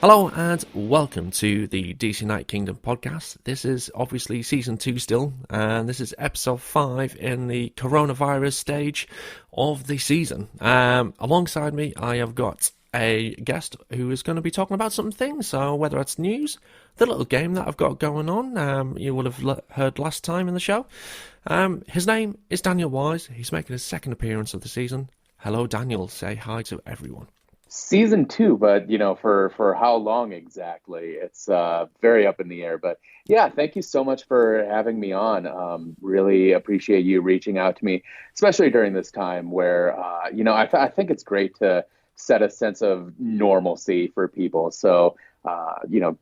Hello and welcome to the DC United Kingdom podcast. This is obviously season 2 still, and this is episode 5 in the coronavirus stage of the season. Alongside me, I have got a guest who is going to be talking about some things. So whether it's news, the little game that I've got going on, you will have heard last time in the show. His name is Daniel Wise. He's making his second appearance of the season. Hello, Daniel. Say hi to everyone. Season two, but for how long exactly? It's very up in the air. But yeah, thank you so much for having me on. Really appreciate you reaching out to me, especially during this time where I think it's great to set a sense of normalcy for people. So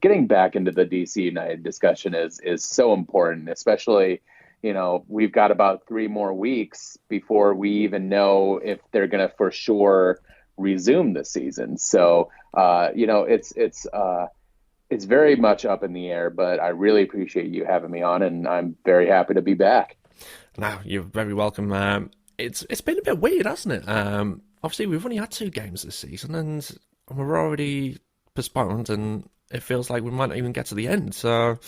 getting back into the DC United discussion is so important, especially. We've got about 3 more weeks before we even know if they're going to for sure resume the season. So, it's very much up in the air, but I really appreciate you having me on, and I'm very happy to be back. Now, you're very welcome. It's been a bit weird, hasn't it? Obviously, we've only had 2 games this season, and we're already postponed, and it feels like we might not even get to the end. So,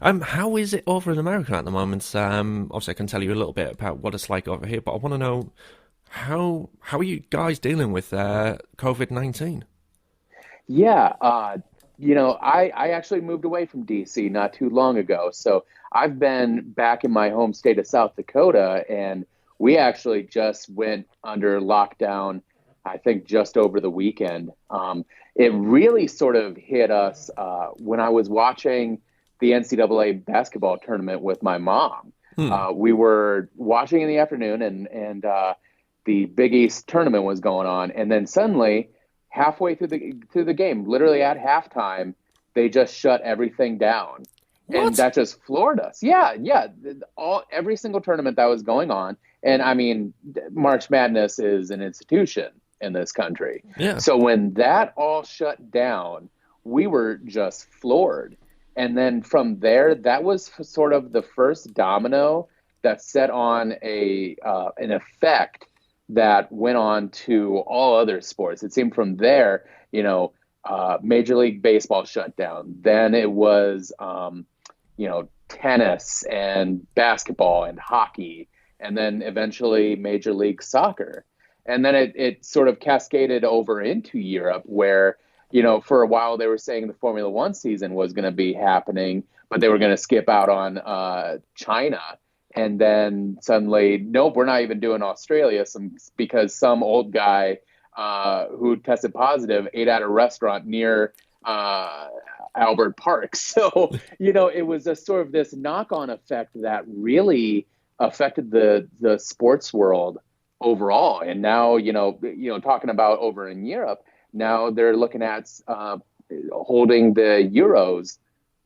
how is it over in America at the moment? Obviously, I can tell you a little bit about what it's like over here, but I want to know how are you guys dealing with COVID-19? Yeah, I actually moved away from DC not too long ago. So I've been back in my home state of South Dakota, and we actually just went under lockdown, I think just over the weekend. It really sort of hit us when I was watching the NCAA basketball tournament with my mom. We were watching in the afternoon, and the Big East tournament was going on, and then suddenly, halfway through the game, literally at halftime, they just shut everything down, and What? that just floored us. Yeah, yeah, every single tournament that was going on, and I mean, March Madness is an institution in this country, Yeah. so when that all shut down, we were just floored, and then from there, that was sort of the first domino that set on an effect that went on to all other sports. It seemed from there, Major League Baseball shut down. Then it was, tennis and basketball and hockey, and then eventually Major League Soccer. And then it sort of cascaded over into Europe where, for a while they were saying the Formula One season was going to be happening, but they were going to skip out on China. And then suddenly, nope, we're not even doing Australia because some old guy who tested positive ate at a restaurant near Albert Park. So, it was a sort of this knock-on effect that really affected the sports world overall. And now, talking about over in Europe, now they're looking at holding the Euros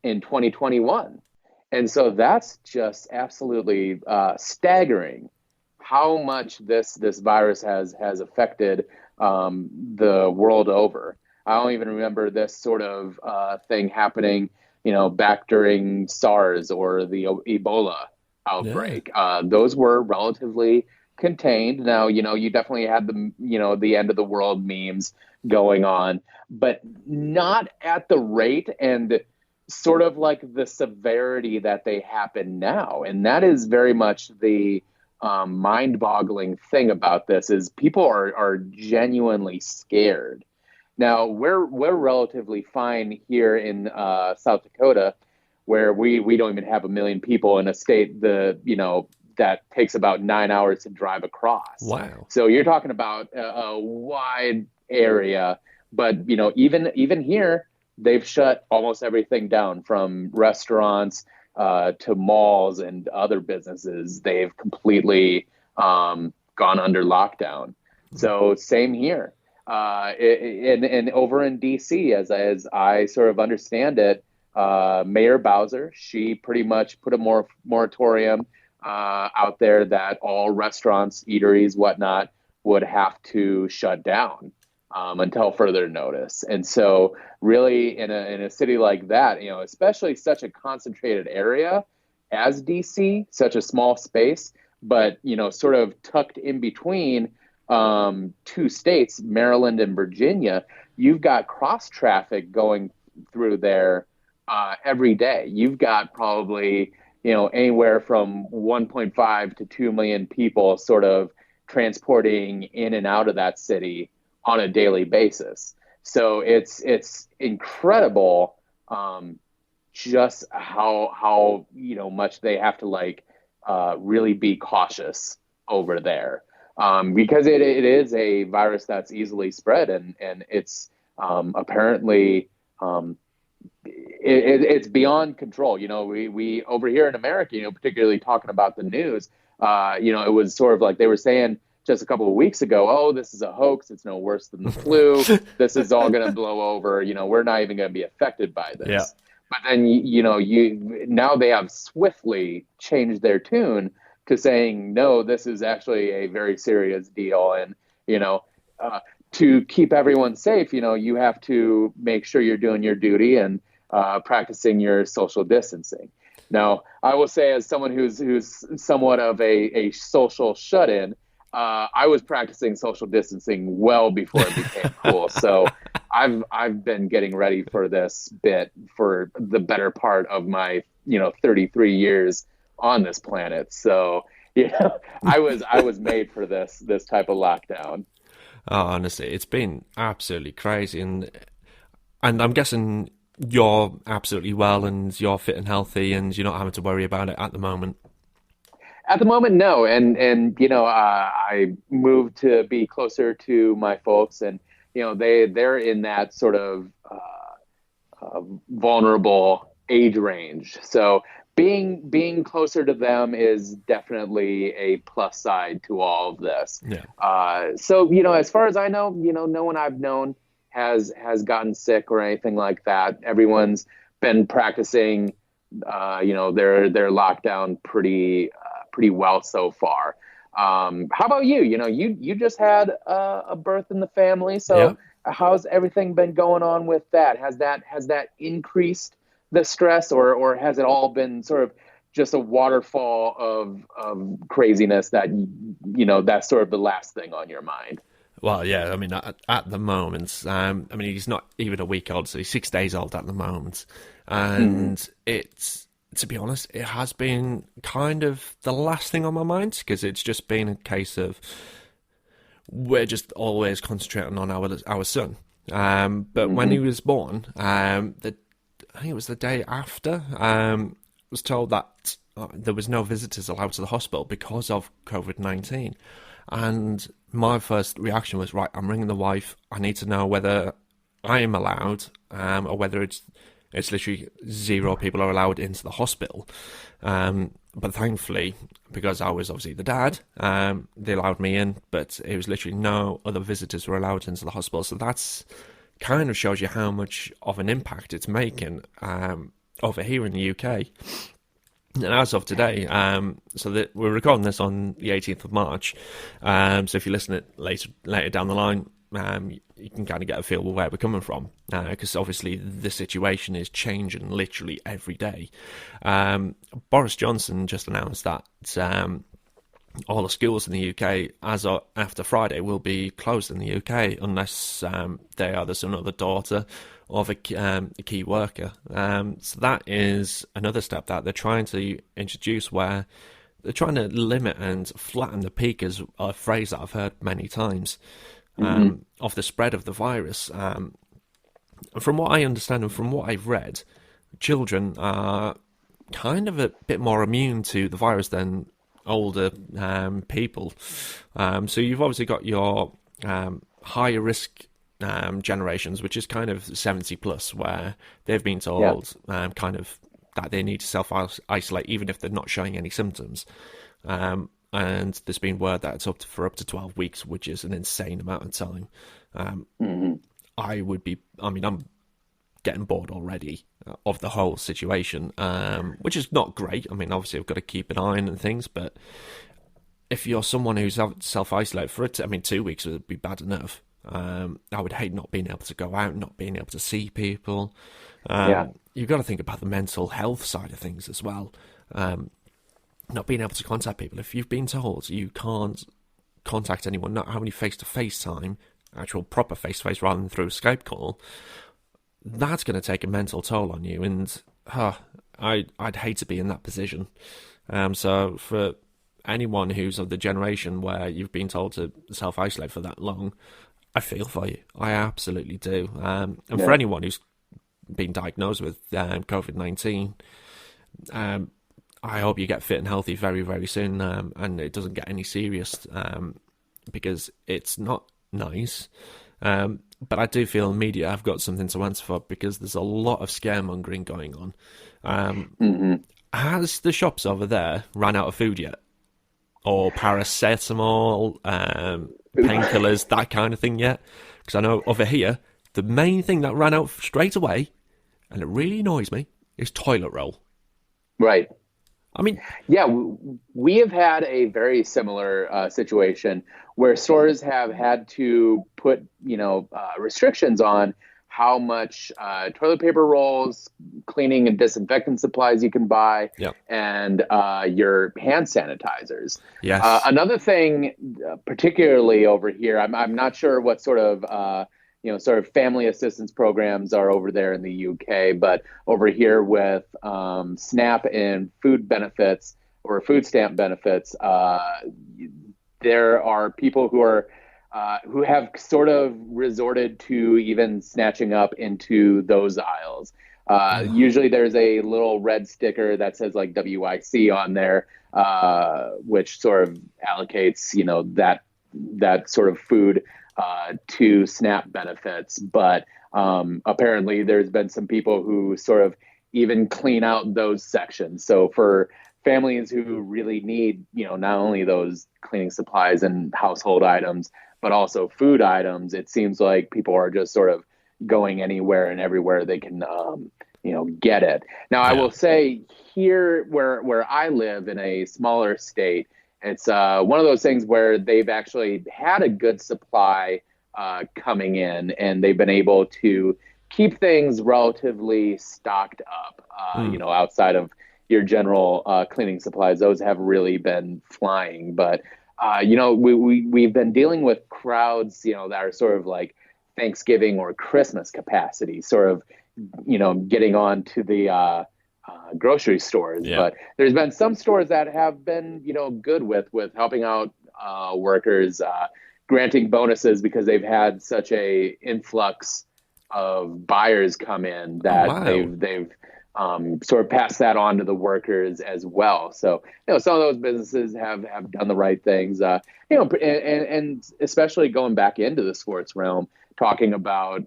in 2021. And so that's just absolutely staggering how much this virus has affected the world over. I don't even remember this sort of thing happening, back during SARS or the Ebola Yeah. outbreak. Those were relatively contained. Now, you definitely had the end of the world memes going on, but not at the rate and sort of like the severity that they happen now. And that is very much the mind-boggling thing about this is people are genuinely scared. Now, we're relatively fine here in South Dakota, where we don't even have 1 million people in a state that takes about 9 hours to drive across. Wow. So you're talking about a wide area, but even here, they've shut almost everything down from restaurants to malls and other businesses. They've completely gone under lockdown. So same here. And over in DC, as I sort of understand it, Mayor Bowser, she pretty much put a moratorium out there that all restaurants, eateries, whatnot, would have to shut down until further notice. And so really in a city like that, especially such a concentrated area as DC, such a small space, but, sort of tucked in between 2 states, Maryland and Virginia, you've got cross traffic going through there every day. You've got probably, anywhere from 1.5 to 2 million people sort of transporting in and out of that city on a daily basis. So it's incredible, just how much they have to really be cautious over there, because it is a virus that's easily spread, and it's apparently it's beyond control. We over here in America, particularly talking about the news, it was sort of like they were saying just a couple of weeks ago, oh, this is a hoax. It's no worse than the flu. This is all going to blow over. We're not even going to be affected by this. Yeah. But then, now they have swiftly changed their tune to saying, no, this is actually a very serious deal. And, to keep everyone safe, you have to make sure you're doing your duty and practicing your social distancing. Now, I will say, as someone who's somewhat of a social shut-in, I was practicing social distancing well before it became cool. So I've been getting ready for this bit for the better part of my 33 years on this planet. So I was made for this type of lockdown. Oh, honestly, it's been absolutely crazy, and I'm guessing you're absolutely well and you're fit and healthy, and you're not having to worry about it at the moment. At the moment, no. And I moved to be closer to my folks, and they're in that sort of vulnerable age range. So being closer to them is definitely a plus side to all of this. Yeah. So as far as I know, no one I've known has gotten sick or anything like that. Everyone's been practicing, their lockdown pretty well so far. How about you? You just had a birth in the family. So yeah. How's everything been going on with that? Has that increased the stress, or has it all been sort of just a waterfall of craziness that, that's sort of the last thing on your mind? Well, yeah, I mean, at the moment, he's not even a week old, so he's 6 days old at the moment. And it's, to be honest, it has been kind of the last thing on my mind, because it's just been a case of we're just always concentrating on our son. But when he was born, I think it was the day after, was told that there was no visitors allowed to the hospital because of COVID-19. And my first reaction was, right, I'm ringing the wife. I need to know whether I am allowed, or whether it's literally 0 people are allowed into the hospital. But thankfully, because I was obviously the dad, they allowed me in, but it was literally no other visitors were allowed into the hospital. So that's kind of shows you how much of an impact it's making over here in the UK. And as of today, so that we're recording this on the 18th of March, so if you listen it later down the line, you can kind of get a feel of where we're coming from, because obviously the situation is changing literally every day. Boris Johnson just announced that all the schools in the UK, after Friday, will be closed in the UK unless they are the son or the daughter of a key worker. So that is another step that they're trying to introduce, where they're trying to limit and flatten the peak, is a phrase that I've heard many times, of the spread of the virus. From what I understand and from what I've read, children are kind of a bit more immune to the virus than older people. So you've obviously got your higher risk generations, which is kind of 70 plus, where they've been told kind of that they need to self-isolate even if they're not showing any symptoms. And there's been word that it's up to 12 weeks, which is an insane amount of time. I'm getting bored already of the whole situation, which is not great. I mean, obviously I've got to keep an eye on and things, but if you're someone who's self-isolated for 2 weeks would be bad enough. I would hate not being able to go out, not being able to see people. You've got to think about the mental health side of things as well. Not being able to contact people. If you've been told you can't contact anyone, not having any face-to-face time, actual proper face-to-face rather than through a Skype call, that's going to take a mental toll on you. And I'd hate to be in that position. So for anyone who's of the generation where you've been told to self-isolate for that long, I feel for you. I absolutely do. And for anyone who's been diagnosed with COVID-19, I hope you get fit and healthy very, very soon, and it doesn't get any serious, because it's not nice. But I do feel media have got something to answer for, because there's a lot of scaremongering going on. Has the shops over there ran out of food yet? Or paracetamol, painkillers, that kind of thing yet? Because I know over here, the main thing that ran out straight away, and it really annoys me, is toilet roll. Right. I mean, yeah, we have had a very similar situation where stores have had to put, restrictions on how much toilet paper rolls, cleaning and disinfectant supplies you can buy, and your hand sanitizers. Yes. Another thing, particularly over here, I'm not sure what sort of sort of family assistance programs are over there in the UK, but over here with SNAP and food benefits or food stamp benefits, there are people who have sort of resorted to even snatching up into those aisles. Usually there's a little red sticker that says like WIC on there, which sort of allocates, that sort of food to SNAP benefits. But apparently there's been some people who sort of even clean out those sections. So for families who really need, not only those cleaning supplies and household items, but also food items, it seems like people are just sort of going anywhere and everywhere they can, get it. Now, I will say here where I live in a smaller state, it's one of those things where they've actually had a good supply coming in, and they've been able to keep things relatively stocked up, outside of your general cleaning supplies. Those have really been flying. But, we've been dealing with crowds, that are sort of like Thanksgiving or Christmas capacity, sort of, getting on to the grocery stores. But there's been some stores that have been, good with helping out workers, granting bonuses because they've had such a influx of buyers come in that they've sort of passed that on to the workers as well. So, some of those businesses have done the right things, and especially going back into the sports realm, talking about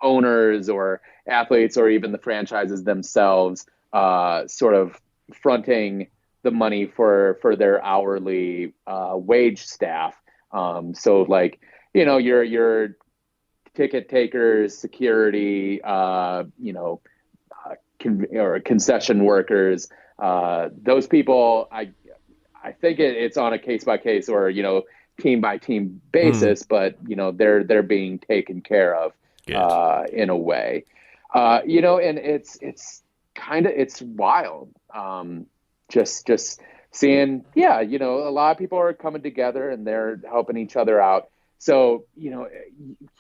owners or athletes or even the franchises themselves sort of fronting the money for their hourly wage staff. So like, your ticket takers, security, or concession workers, those people, I think it's on a case by case or, team by team basis, but, they're being taken care of in a way, and it's wild. Just seeing, a lot of people are coming together and they're helping each other out. So, you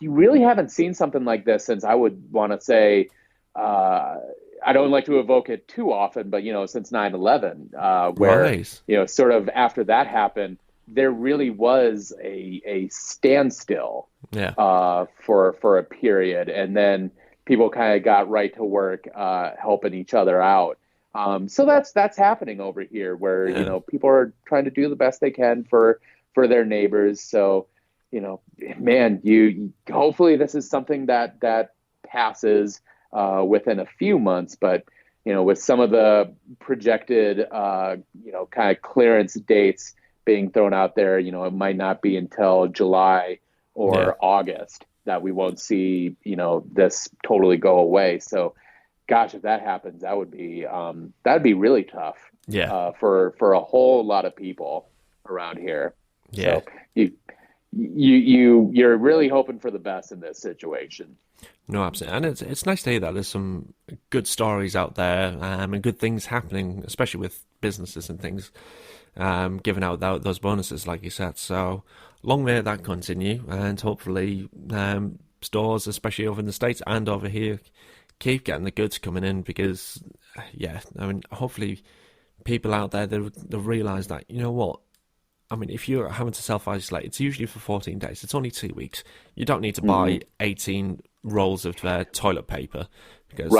really haven't seen something like this since, I would want to say, I don't like to evoke it too often, but, since 9/11, where, sort of after that happened, there really was a standstill for a period. And then people kind of got right to work helping each other out. So that's happening over here where, people are trying to do the best they can for their neighbors. So, man, hopefully this is something that passes within a few months, but, with some of the projected, kind of clearance dates being thrown out there, it might not be until July or August that we won't see, this totally go away. So, gosh, if that happens, that'd be really tough. For a whole lot of people around here. So you're really hoping for the best in this situation. No, absolutely, and it's nice to hear that there's some good stories out there, and good things happening, especially with businesses and things, giving out those bonuses, like you said. So long may that continue, and hopefully stores, especially over in the States and over here, keep getting the goods coming in because, yeah, I mean, hopefully people out there, they'll realise that, you know what, I mean, if you're having to self-isolate, it's usually for 14 days. It's only 2 weeks. You don't need to buy 18 rolls of toilet paper because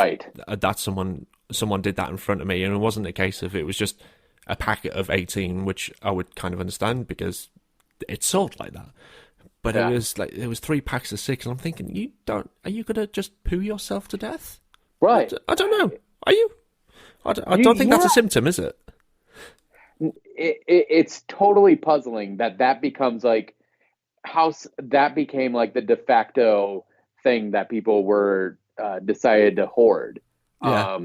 that's someone did that in front of me, and it wasn't a case of it was just a packet of 18, which I would kind of understand because it's sold like that. But it was like there was 3 packs of 6, and I'm thinking, are you gonna just poo yourself to death? Right. I don't know. Are you? I don't think that's a symptom, is it? It's totally puzzling that becomes like that became like the de facto thing that people were decided to hoard. Yeah.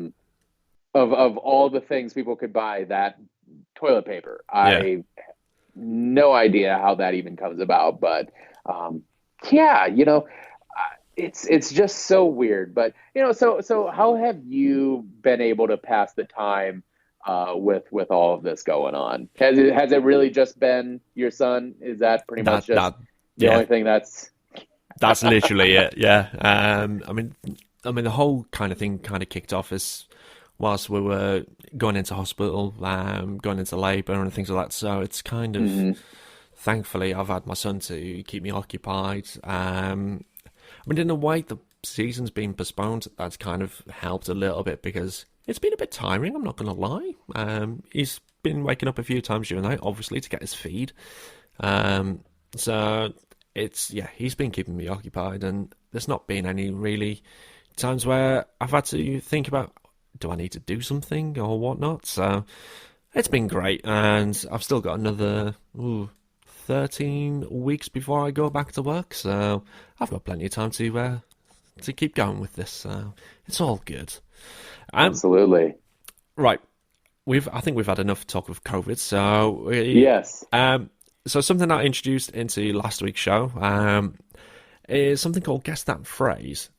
Of all the things people could buy, that toilet paper. I no idea how that even comes about, but it's just so weird. But so how have you been able to pass the time with all of this going on? Has it really just been your son? Is that pretty much just the only thing that's literally it? Yeah. I mean, the whole kind of thing kind of kicked off as whilst we were going into hospital, going into labour and things like that. So it's kind of, thankfully, I've had my son to keep me occupied. I mean, in a way, the season's been postponed. That's kind of helped a little bit because it's been a bit tiring, I'm not going to lie. He's been waking up a few times during the night, obviously, to get his feed. So he's been keeping me occupied, and there's not been any really times where I've had to think about, do I need to do something or whatnot? So it's been great, and I've still got another 13 weeks before I go back to work, so I've got plenty of time to keep going with this. So it's all good. Absolutely. Right. I think we've had enough talk of COVID, so yes. So something I introduced into last week's show is something called Guess That Phrase.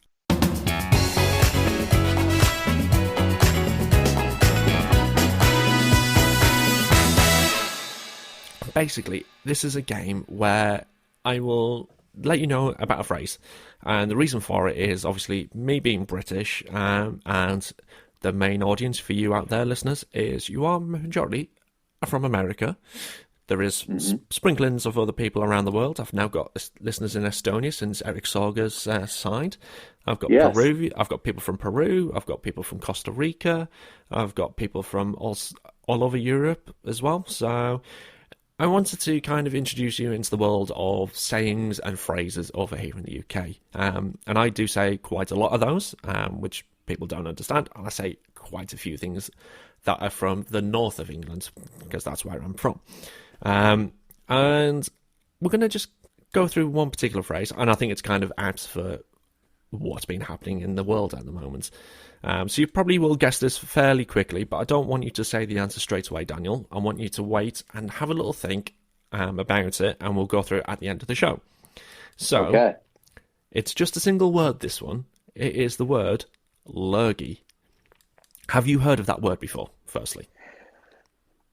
Basically, this is a game where I will let you know about a phrase. And the reason for it is obviously me being British, and the main audience for you out there, listeners, is you are majority from America. There is sprinklings of other people around the world. I've now got listeners in Estonia since Eric Sorga's side. I've got Peru. I've got people from Peru. I've got people from Costa Rica. I've got people from all over Europe as well. So I wanted to kind of introduce you into the world of sayings and phrases over here in the UK. And I do say quite a lot of those, which people don't understand. And I say quite a few things that are from the north of England, because that's where I'm from. And we're going to just go through one particular phrase, and I think it's kind of apt for what's been happening in the world at the moment. So you probably will guess this fairly quickly, but I don't want you to say the answer straight away, Daniel. I want you to wait and have a little think about it, and we'll go through it at the end of the show. So, It's just a single word, this one. It is the word lurgy. Have you heard of that word before, firstly?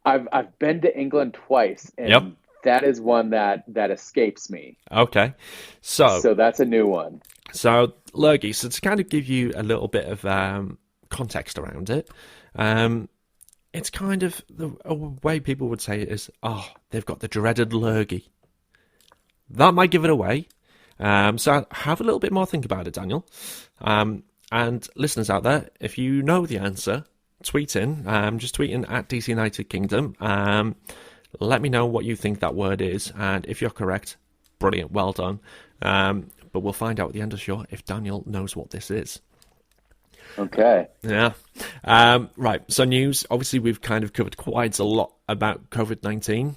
I've been to England twice, and that is one that escapes me. Okay. So that's a new one. So, lurgy, so to kind of give you a little bit of context around it, it's kind of a way people would say it is, they've got the dreaded lurgy. That might give it away. So have a little bit more think about it, Daniel. And listeners out there, if you know the answer, tweet in. Just tweet in at DC United Kingdom. Let me know what you think that word is. And if you're correct, brilliant, well done. But we'll find out at the end of the show if Daniel knows what this is. Okay. Yeah. Right. So news. Obviously, we've kind of covered quite a lot about COVID-19.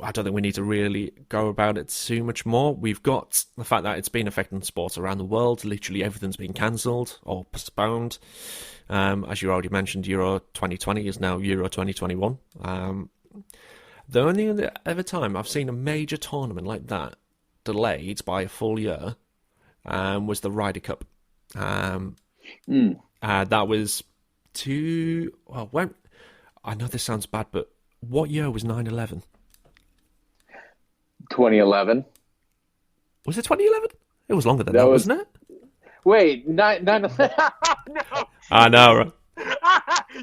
I don't think we need to really go about it too much more. We've got the fact that it's been affecting sports around the world. Literally everything's been cancelled or postponed. As you already mentioned, Euro 2020 is now Euro 2021. The only other time I've seen a major tournament like that delayed by a full year was the Ryder Cup. That was I know this sounds bad, but what year was 9/11? 2011. Was it 2011? It was longer than That that, was wasn't it? wait, nine no. I know.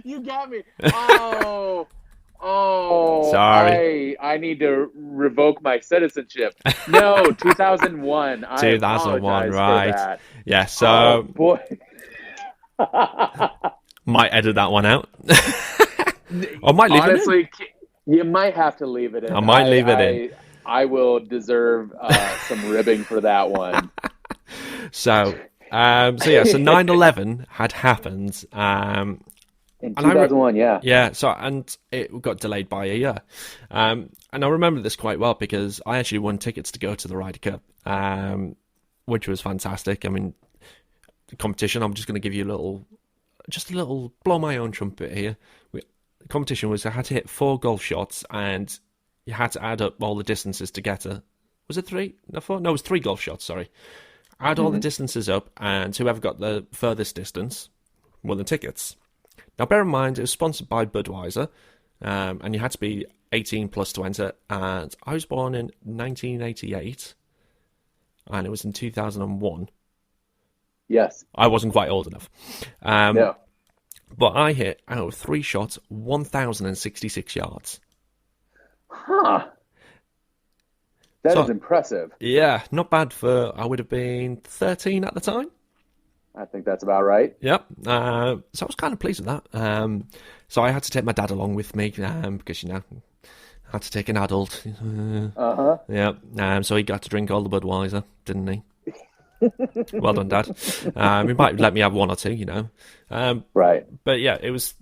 You got me. Oh, Sorry. I need to revoke my citizenship. No, 2001. I 2001, apologize for right. that. Yeah, Oh so boy. might edit that one out. I might leave it in. Honestly, you might have to leave it I in. might leave it in. I will deserve some ribbing for that one. So 9/11 had happened. In And 2001, yeah. yeah, and it got delayed by a year. And I remember this quite well because I actually won tickets to go to the Ryder Cup, which was fantastic. I mean, the competition, I'm just going to give you just a little blow my own trumpet here. The competition was I had to hit 4 golf shots and you had to add up all the distances to get was it 3? No, 4? No, it was 3 golf shots, sorry. Add all the distances up and whoever got the furthest distance won the tickets. Now, bear in mind, it was sponsored by Budweiser, and you had to be 18 plus to enter. And I was born in 1988, and it was in 2001. Yes. I wasn't quite old enough. No. But I hit, out of 3 shots, 1,066 yards. Huh. That is impressive. Yeah, not bad I would have been 13 at the time. I think that's about right. Yep. So I was kind of pleased with that. So I had to take my dad along with me because, I had to take an adult. Uh-huh. Yeah. So he got to drink all the Budweiser, didn't he? Well done, Dad. He might let me have 1 or 2, Right. But yeah, it was,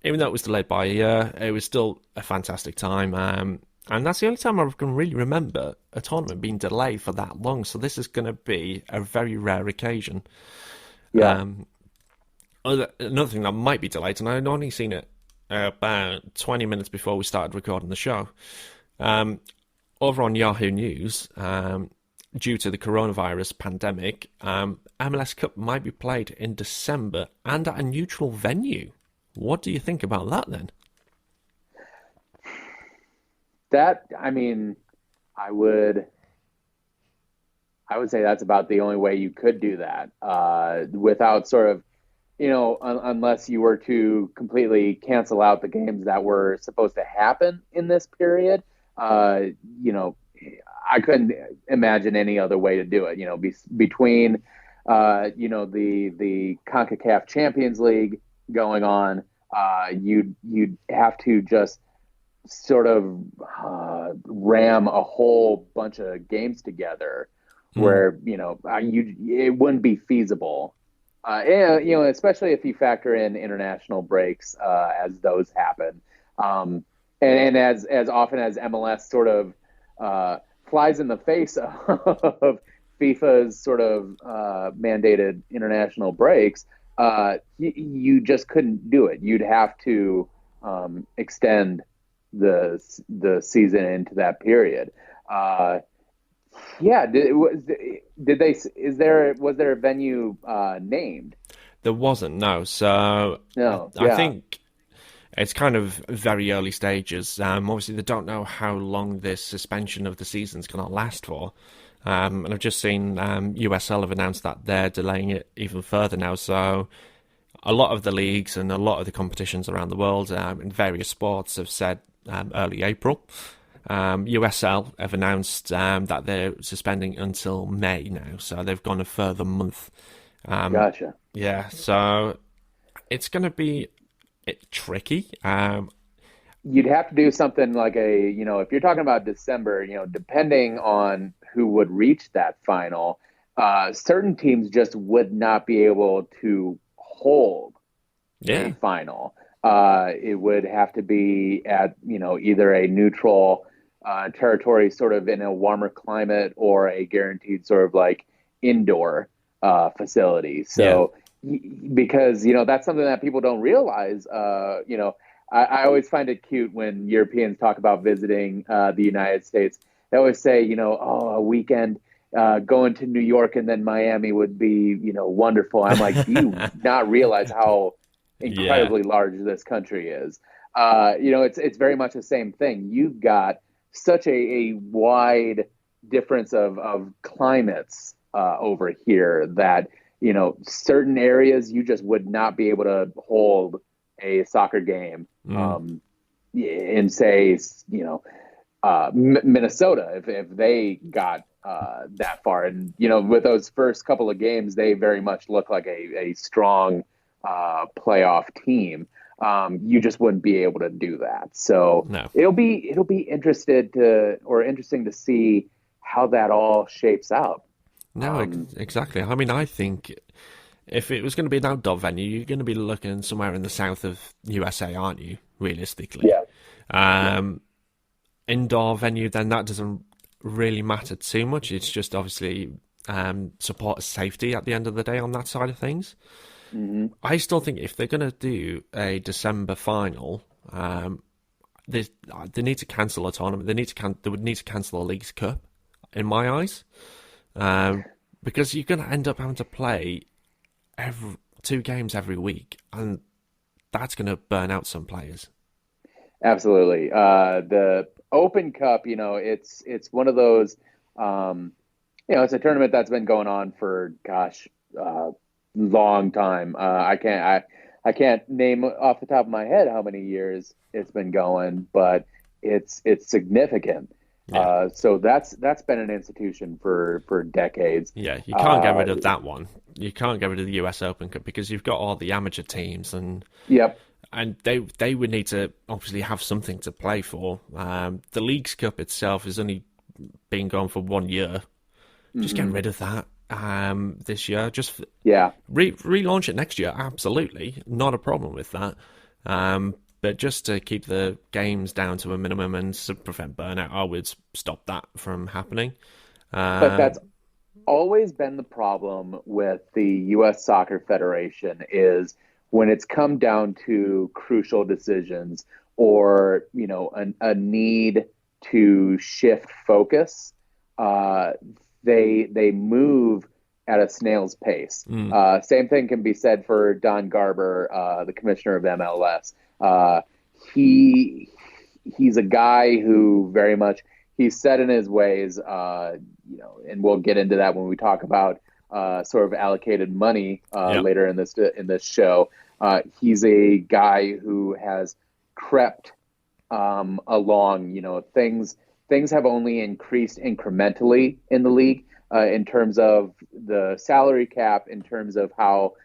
even though it was delayed by a year, it was still a fantastic time. And that's the only time I can really remember a tournament being delayed for that long. So this is going to be a very rare occasion. Yeah. Another thing that might be delayed, and I'd only seen it about 20 minutes before we started recording the show. Over on Yahoo News, due to the coronavirus pandemic, MLS Cup might be played in December and at a neutral venue. What do you think about that then? I would say that's about the only way you could do that without sort of, unless you were to completely cancel out the games that were supposed to happen in this period. I couldn't imagine any other way to do it. Between the CONCACAF Champions League going on, you'd have to just sort of ram a whole bunch of games together where it wouldn't be feasible, especially if you factor in international breaks as those happen, and as often as MLS sort of flies in the face of FIFA's sort of mandated international breaks. You just couldn't do it. You'd have to extend the season into that period. Was there a venue named? There wasn't, no. So No. I think it's kind of very early stages. Obviously, they don't know how long this suspension of the season's going to last for. And I've just seen USL have announced that they're delaying it even further now. So a lot of the leagues and a lot of the competitions around the world in various sports have said early April. USL have announced that they're suspending until May now. So they've gone a further month. Gotcha. Yeah, so it's going to be tricky. You'd have to do something like if you're talking about December, depending on who would reach that final, certain teams just would not be able to hold a final. It would have to be at, either a neutral territory sort of in a warmer climate or a guaranteed sort of like indoor facility. So because, that's something that people don't realize, I always find it cute when Europeans talk about visiting the United States. They always say, a weekend going to New York and then Miami would be, wonderful. I'm like, do you not realize how incredibly large this country is? It's very much the same thing. You've got such a wide difference of climates over here that, certain areas you just would not be able to hold a soccer game in, say, Minnesota, if they got that far. And, with those first couple of games, they very much look like a strong playoff team. You just wouldn't be able to do that. So No. it'll be interesting to see how that all shapes out. No, exactly. I mean, I think if it was going to be an outdoor venue, you're going to be looking somewhere in the south of USA, aren't you, realistically? Yeah. Indoor venue, then that doesn't really matter too much. It's just obviously supporter safety at the end of the day on that side of things. Mm-hmm. I still think if they're going to do a December final, they need to cancel a tournament. They would need to cancel a Leagues Cup, in my eyes, because you're going to end up having to play two games every week, and that's going to burn out some players. Absolutely. The Open Cup, it's one of those, it's a tournament that's been going on for, long time. I can't name off the top of my head how many years it's been going, but it's significant. Yeah. So that's been an institution for decades. Yeah, you can't get rid of that one. You can't get rid of the US Open Cup because you've got all the amateur teams, and yep. And they would need to obviously have something to play for. The Leagues Cup itself has only been going for 1 year. Just get rid of that this year. Just relaunch it next year. Absolutely, not a problem with that. But just to keep the games down to a minimum and to prevent burnout, I would stop that from happening. But that's always been the problem with the U.S. Soccer Federation is when it's come down to crucial decisions or, a need to shift focus, they move at a snail's pace. Same thing can be said for Don Garber, the commissioner of MLS. He's a guy who very much he's set in his ways, and we'll get into that when we talk about sort of allocated money later in this show. He's a guy who has crept along. Things have only increased incrementally in the league in terms of the salary cap, in terms of how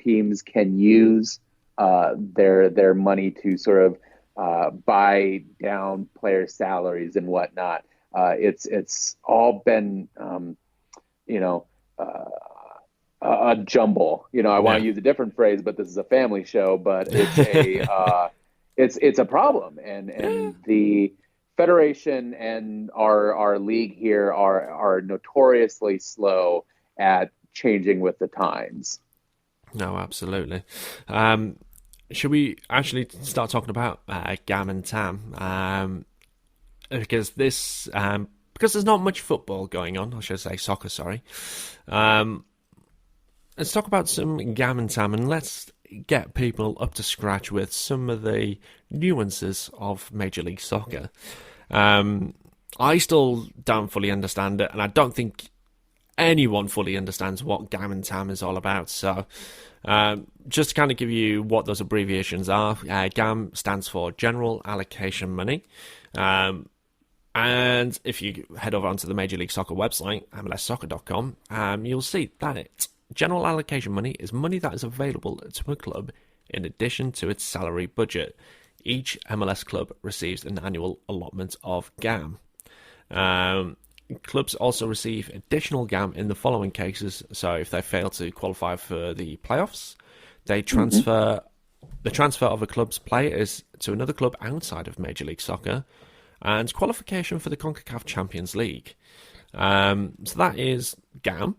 teams can use their money to sort of buy down players' salaries and whatnot. It's all been a jumble. I want to use a different phrase, but this is a family show. But it's a problem, and the federation and our league here are notoriously slow at changing with the times. No, absolutely. Should we actually start talking about GAM and TAM? Because there's not much football going on, I should say soccer, sorry. Let's talk about some GAM and TAM, and let's get people up to scratch with some of the nuances of Major League Soccer. I still don't fully understand it, and I don't think anyone fully understands what GAM and TAM is all about. So just to kind of give you what those abbreviations are, GAM stands for General Allocation Money. And if you head over onto the Major League Soccer website, MLSsoccer.com, you'll see that General Allocation Money is money that is available to a club in addition to its salary budget. Each MLS club receives an annual allotment of GAM. Clubs also receive additional GAM in the following cases. So if they fail to qualify for the playoffs, they transfer the transfer of a club's players to another club outside of Major League Soccer, and qualification for the CONCACAF Champions League. So that is GAM.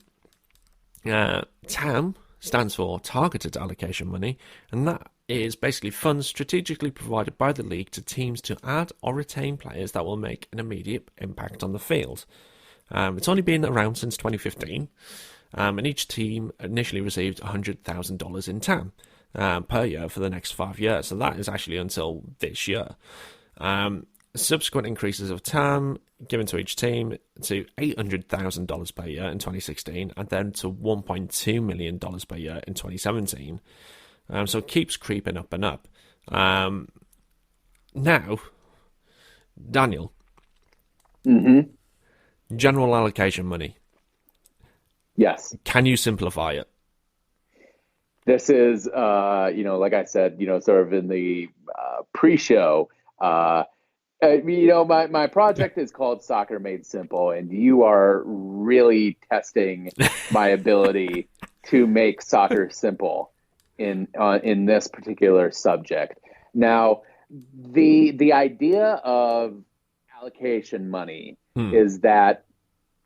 TAM stands for Targeted Allocation Money, and that is basically funds strategically provided by the league to teams to add or retain players that will make an immediate impact on the field. It's only been around since 2015, and each team initially received $100,000 in TAM per year for the next 5 years. So that is actually until this year. subsequent increases of term given to each team to $800,000 per year in 2016 and then to $1.2 million per year in 2017. So it keeps creeping up and up. Now, Daniel, general allocation money. Yes. Can you simplify it? This is, like I said, sort of in the pre-show, my project is called Soccer Made Simple, and you are really testing my ability to make soccer simple in this particular subject. Now, the idea of allocation money is that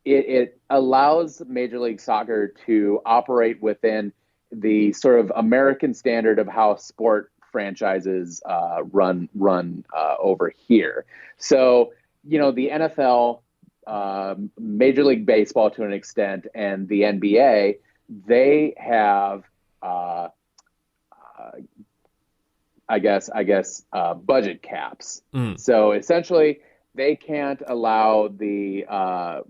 it allows Major League Soccer to operate within the sort of American standard of how sport franchises run over here. So, the NFL, Major League Baseball to an extent, and the NBA, they have, budget caps. So essentially, they can't allow the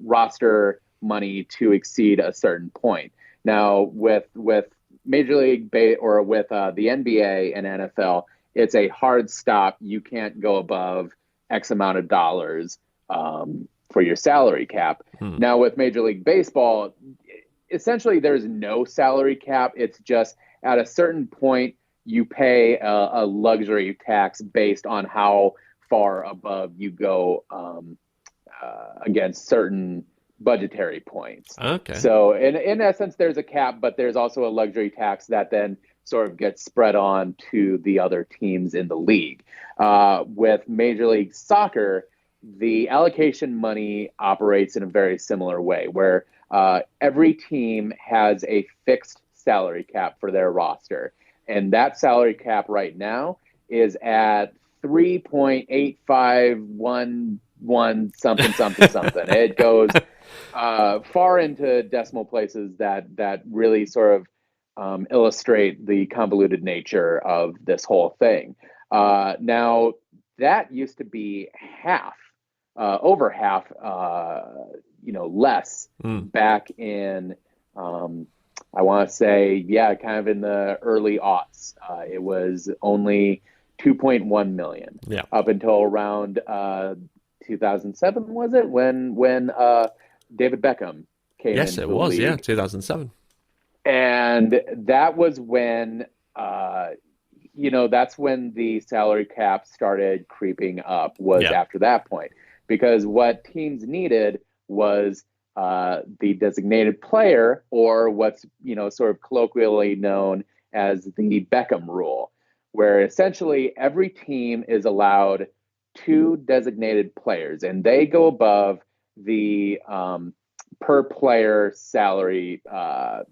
roster money to exceed a certain point. Now, with Major League or with the NBA and NFL, it's a hard stop. You can't go above X amount of dollars for your salary cap. Now, with Major League Baseball, essentially there's no salary cap. It's just at a certain point you pay a luxury tax based on how far above you go against certain budgetary points. Okay. So in essence, there's a cap, but there's also a luxury tax that then sort of gets spread on to the other teams in the league. With Major League Soccer, the allocation money operates in a very similar way, where every team has a fixed salary cap for their roster. And that salary cap right now is at 3.8511 something. It goes far into decimal places that really sort of illustrate the convoluted nature of this whole thing. Now, that used to be over half, less back in, I want to say, kind of in the early aughts. It was only 2.1 million up until around 2007, was it? When David Beckham came in. Yes, it was, 2007. And that was when, that's when the salary cap started creeping up, after that point. Because what teams needed was the designated player, or what's, sort of colloquially known as the Beckham rule, where essentially every team is allowed 2 designated players, and they go above the per player salary cap.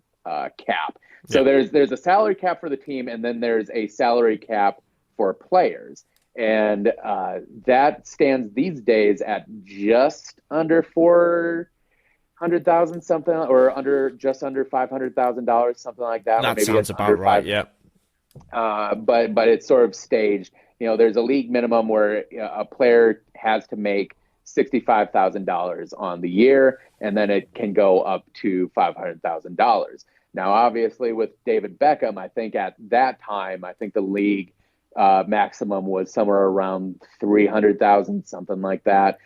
So there's a salary cap for the team, and then there's a salary cap for players. And that stands these days at just under $400,000 something, or just under $500,000, something like that. That sounds about right. Yeah. But it's sort of staged. There's a league minimum where a player has to make $65,000 on the year, and then it can go up to $500,000. Now, obviously, with David Beckham, I think at that time, the league maximum was somewhere around 300,000, something like that.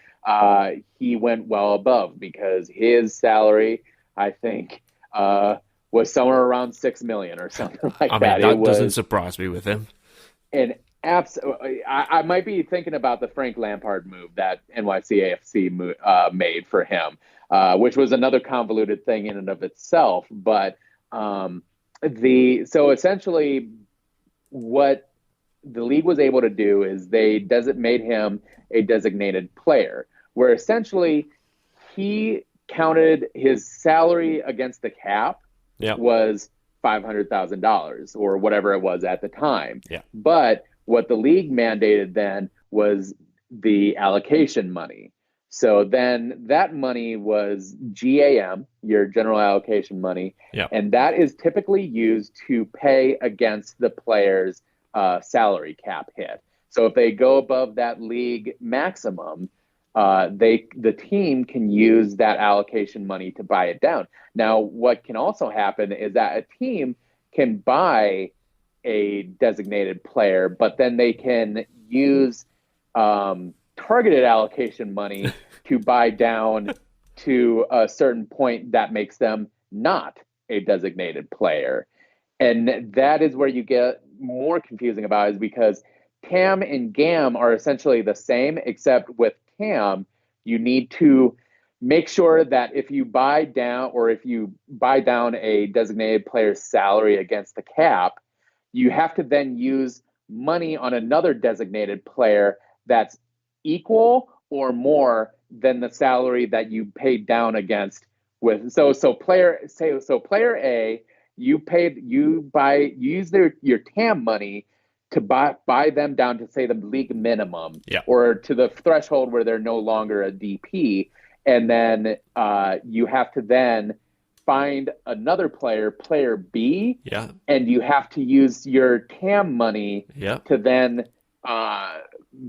He went well above, because his salary, I think, was somewhere around $6 million or something like that. I mean, that doesn't surprise me with him. And I might be thinking about the Frank Lampard move that NYCFC made for him, which was another convoluted thing in and of itself. But so essentially, what the league was able to do is they made him a designated player, where essentially he counted his salary against the cap was $500,000 or whatever it was at the time. Yeah. But what the league mandated then was the allocation money. So then that money was GAM, your general allocation money, and that is typically used to pay against the player's salary cap hit. So if they go above that league maximum, the team can use that allocation money to buy it down. Now, what can also happen is that a team can buy a designated player, but then they can use targeted allocation money to buy down to a certain point that makes them not a designated player. And that is where you get more confusing about it, is because TAM and GAM are essentially the same, except with TAM, you need to make sure that if you buy down a designated player's salary against the cap, you have to then use money on another designated player that's equal or more than the salary that you paid down against with. So player A, you use your TAM money to buy them down to, say, the league minimum, or to the threshold where they're no longer a DP, and then you have to then find another player B, and you have to use your TAM money to then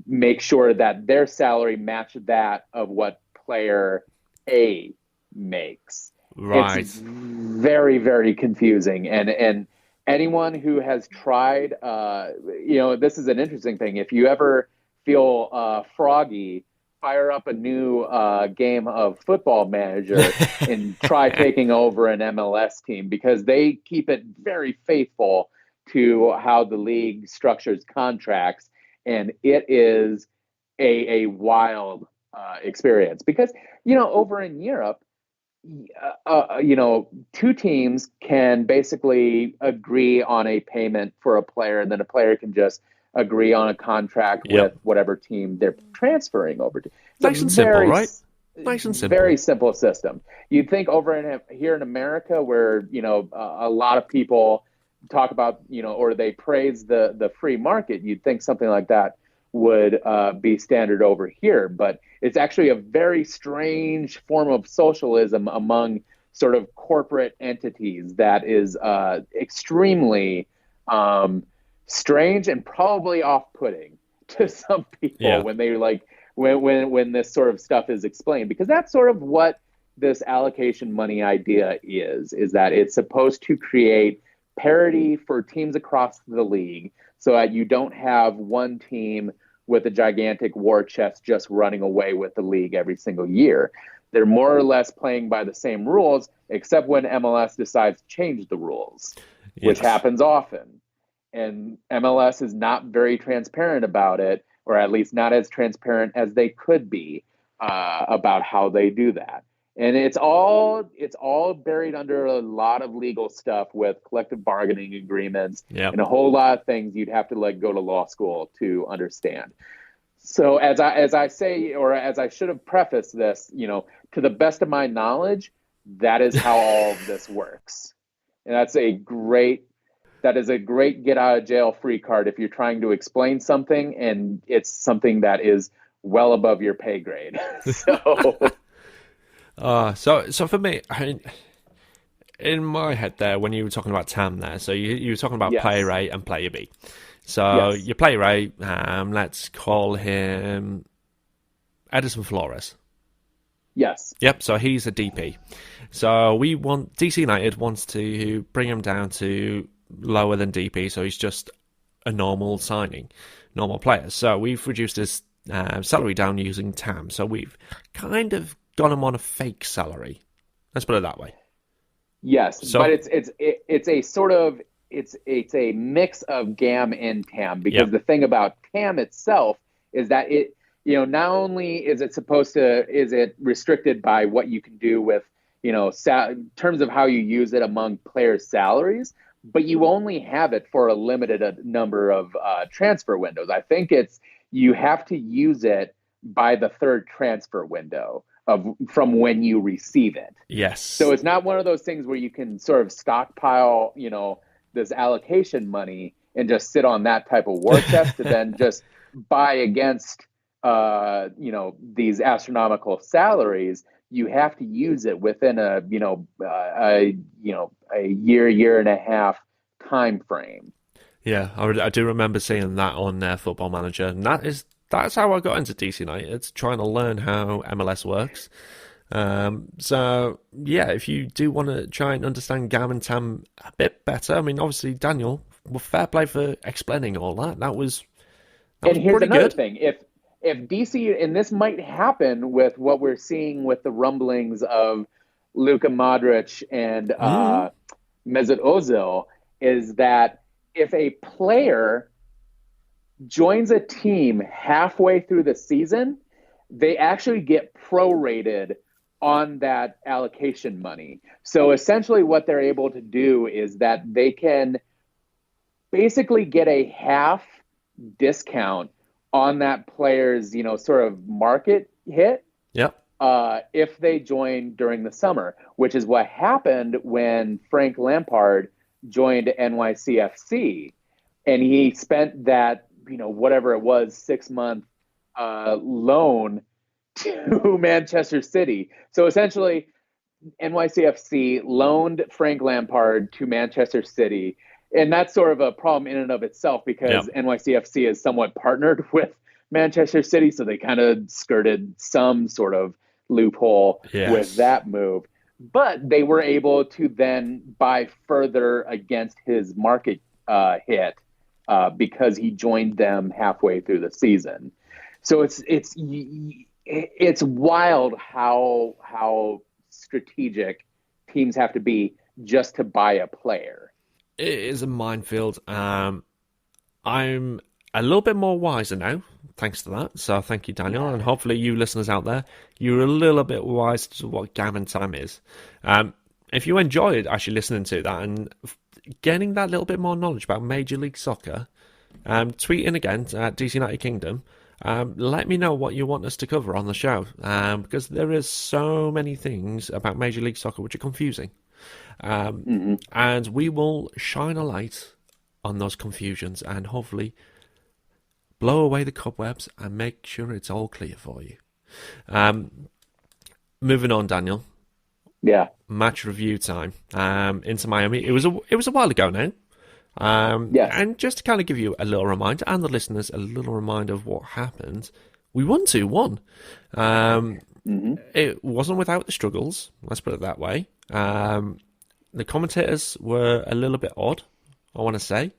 make sure that their salary matches that of what player A makes. Right. It's very, very confusing. And anyone who has tried, this is an interesting thing. If you ever feel froggy, fire up a new game of Football Manager and try taking over an MLS team, because they keep it very faithful to how the league structures contracts. And it is a wild experience, because, over in Europe, two teams can basically agree on a payment for a player, and then a player can just agree on a contract with whatever team they're transferring over to. Nice and simple, right? Nice and simple. Very simple system. You'd think here in America, where a lot of people talk about or they praise the free market, you'd think something like that would be standard over here, but it's actually a very strange form of socialism among sort of corporate entities that is extremely strange and probably off-putting to some people when they when this sort of stuff is explained, because that's sort of what this allocation money idea is that it's supposed to create parity for teams across the league, so that you don't have one team with a gigantic war chest just running away with the league every single year. They're more or less playing by the same rules, except when MLS decides to change the rules, which happens often. And MLS is not very transparent about it, or at least not as transparent as they could be about how they do that. And it's all buried under a lot of legal stuff with collective bargaining agreements and a whole lot of things you'd have to go to law school to understand. So as I say, or as I should have prefaced this, to the best of my knowledge, that is how all of this works. And that is a great get out of jail free card if you're trying to explain something and it's something that is well above your pay grade. So for me, in my head there, when you were talking about TAM there, so you were talking about player A and player B. So your player A, let's call him Edison Flores. Yes. Yep, so he's a DP. So DC United wants to bring him down to lower than DP, so he's just a normal signing, normal player. So we've reduced his salary down using TAM. So we've kind of got him on a fake salary. Let's put it that way. Yes, so, but it's a sort of it's a mix of GAM and TAM, because the thing about TAM itself is that it not only is it restricted by what you can do with in terms of how you use it among players' salaries, but you only have it for a limited number of transfer windows. I think you have to use it by the third transfer window from when you receive it. Yes. So it's not one of those things where you can sort of stockpile, this allocation money and just sit on that type of war chest to then just buy against, these astronomical salaries. You have to use it within a year and a half time frame. Yeah, I do remember seeing that on Football Manager, and that's how I got into DC United, trying to learn how MLS works. So yeah, if you do want to try and understand Gam and Tam a bit better, I mean, obviously Daniel, well, fair play for explaining all that. That was And here's pretty another good. thing: if DC, and this might happen with what we're seeing with the rumblings of Luka Modric and Mm, Mesut Ozil, is that if a player joins a team halfway through the season, they actually get prorated on that allocation money. So essentially, what they're able to do is that they can basically get a half discount on that player's, sort of market hit yep, if they join during the summer, which is what happened when Frank Lampard joined NYCFC, and he spent that, whatever it was, 6 month loan to Manchester City. So essentially, NYCFC loaned Frank Lampard to Manchester City. And that's sort of a problem in and of itself because yep, NYCFC is somewhat partnered with Manchester City. So they kind of skirted some sort of loophole with yes, that move. But they were able to then buy further against his market hit because he joined them halfway through the season. So it's wild how strategic teams have to be just to buy a player. it is a minefield. I'm a little bit more wiser now, thanks to that. So thank you, Daniel, and hopefully you listeners out there, you're a little bit wise to what Gam and Tam is. If you enjoyed actually listening to that and getting that little bit more knowledge about Major League Soccer, tweet in again at DC United Kingdom. Let me know what you want us to cover on the show, because there is so many things about Major League Soccer which are confusing, Mm-hmm. and we will shine a light on those confusions and hopefully blow away the cobwebs and make sure it's all clear for you. Um, moving on, Daniel. Yeah. Match review time. Into Miami. It was a while ago now. Yes. And just to kind of give you a little reminder, and the listeners a little reminder of what happened, we won 2-1. Mm-hmm. It wasn't without the struggles, let's put it that way. The commentators were a little bit odd, I want to say,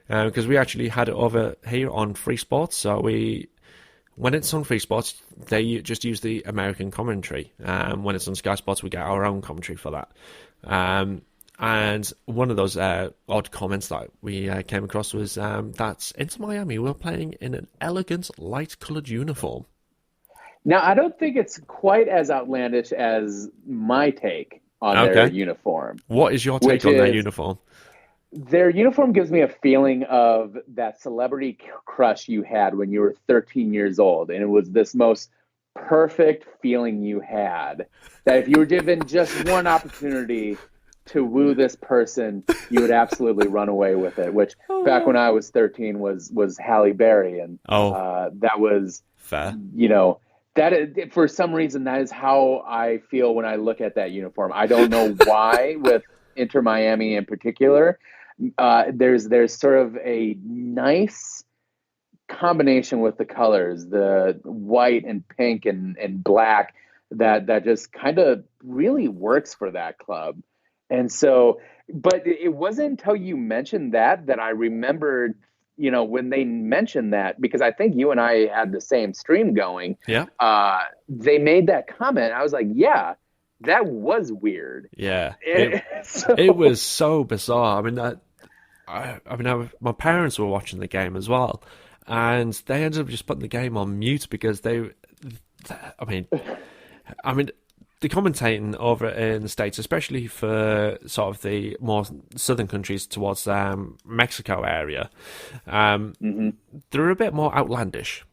because we actually had it over here on Free Sports. So when it's on Free Sports, they just use the American commentary. When it's on Sky Sports, we get our own commentary for that. And one of those odd comments that we came across was that Inter Miami were playing in an elegant, light-coloured uniform. Now, I don't think it's quite as outlandish as my take on their Okay. uniform, What is your take which on their is uniform? their uniform gives me a feeling of that celebrity crush you had when you were 13 years old. And it was this most perfect feeling you had that if you were given just one opportunity to woo this person, you would absolutely run away with it, which back when I was 13 was Halle Berry. And Oh, that was, fair. you know, that is, for some reason, that is how I feel when I look at that uniform. I don't know why with Inter Miami in particular. There's sort of a nice combination with the colors, the white and pink and black, that just kind of really works for that club. And so, but it wasn't until you mentioned that I remembered, when they mentioned that, because I think you and I had the same stream going. Yeah. They made that comment. I was like, yeah, that was weird. Yeah. It So was so bizarre. I mean, my parents were watching the game as well, and they ended up just putting the game on mute because I mean, I mean, the commentating over in the States, especially for sort of the more southern countries towards Mexico area, mhm. they're a bit more outlandish,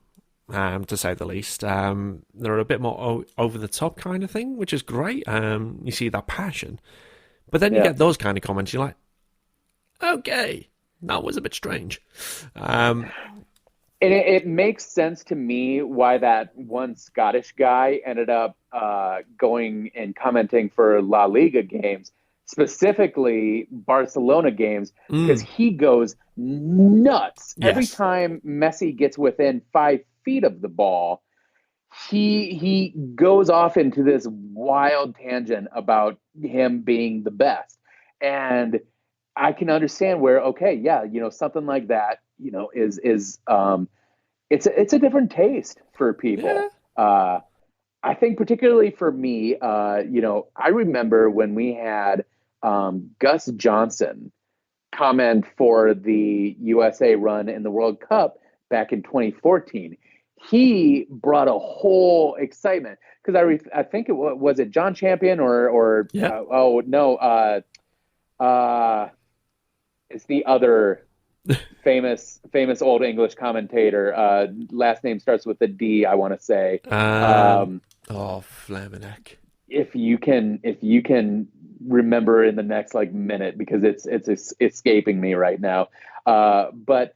to say the least. They're a bit more over the top kind of thing, which is great. You see that passion, but then you Yeah. get those kind of comments. You're like, okay, that was a bit strange. Um, And it makes sense to me why that one Scottish guy ended up going and commenting for La Liga games specifically Barcelona games, because Mm, he goes nuts every yes. time Messi gets within 5 feet of the ball. He goes off into this wild tangent about him being the best, and I can understand where, okay, yeah, something like that, is it's a different taste for Yeah. people. I think particularly for me, I remember when we had Gus Johnson comment for the USA run in the World Cup back in 2014. He brought a whole excitement because I think was it John Champion or Yeah. oh no, uh, it's the other famous old English commentator. Last name starts with a D, I want to say. Um, Um, oh, Flaminick. if you can remember in the next like minute, because it's escaping me right now. But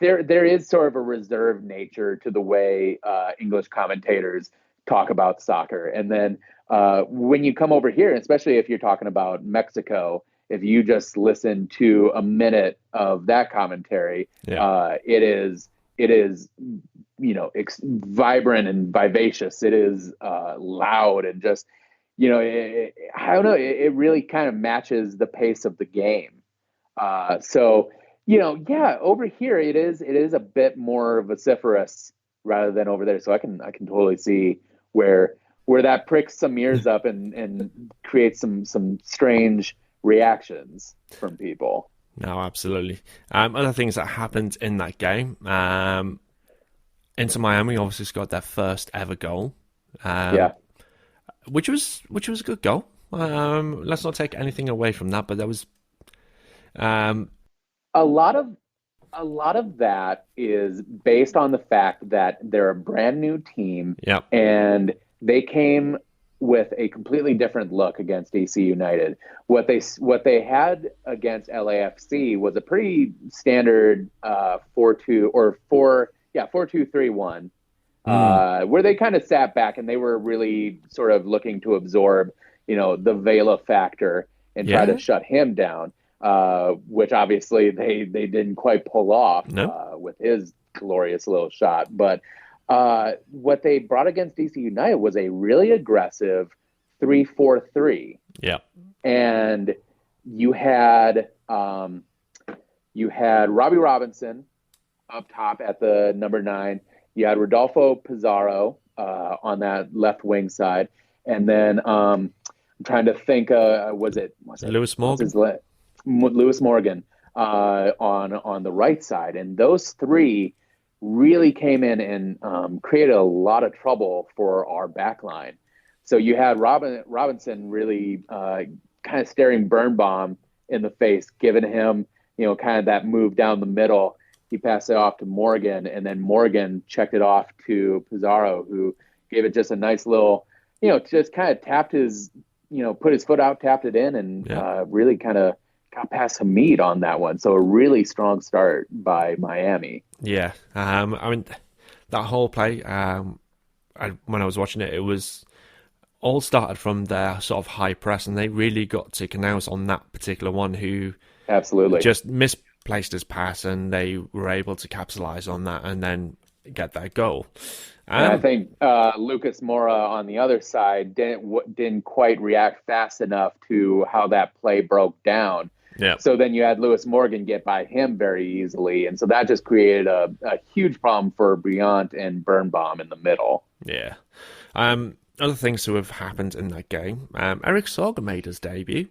there is sort of a reserved nature to the way English commentators talk about soccer, and then when you come over here, especially if you're talking about Mexico, if you just listen to a minute of that commentary, Yeah. it is vibrant and vivacious. It is loud and just I don't know. It really kind of matches the pace of the game. So yeah, over here it is a bit more vociferous rather than over there. So I can totally see where that pricks some ears up and creates some strange reactions from people. No, absolutely. Other things that happened in that game. Inter Miami obviously scored their first ever goal, um, Yeah, which was a good goal. Let's not take anything away from that, but that was um, a lot of a lot of that is based on the fact that they're a brand new team, yeah. and they came with a completely different look against DC United. What they had against LAFC was a pretty standard 4-2 or 4-2-3-1, Mm, where they kind of sat back and they were really sort of looking to absorb, the Vela factor and try to yeah. shut him down, which obviously they didn't quite pull off No. with his glorious little shot. But what they brought against DC United was a really aggressive 3-4-3, Yeah. and you had um, you had Robbie Robinson up top at the number 9. You had Rodolfo Pizarro on that left wing side, and then I'm trying to think. Was it Lewis what's Morgan. his Lewis Morgan on the right side, and those three really came in and created a lot of trouble for our back line. So you had Robinson really kind of staring Birnbaum in the face, giving him kind of that move down the middle. He passed it off to Morgan, and then Morgan checked it off to Pizarro, who gave it just a nice little, just kind of tapped his, put his foot out, tapped it in, and Yeah. really kind of got past Hamid on that one. So a really strong start by Miami. Yeah. I mean, that whole play. When I was watching it, it was all started from their sort of high press, and they really got to Canals on that particular one, who Absolutely. just misplaced his pass, and they were able to capitalize on that and then get that goal. And I think Lucas Moura on the other side didn't quite react fast enough to how that play broke down. Yeah. So then you had Lewis Morgan get by him very easily, and so that just created a huge problem for Briant and Birnbaum in the middle. Yeah. Other things to have happened in that game. Eric Sorga made his debut,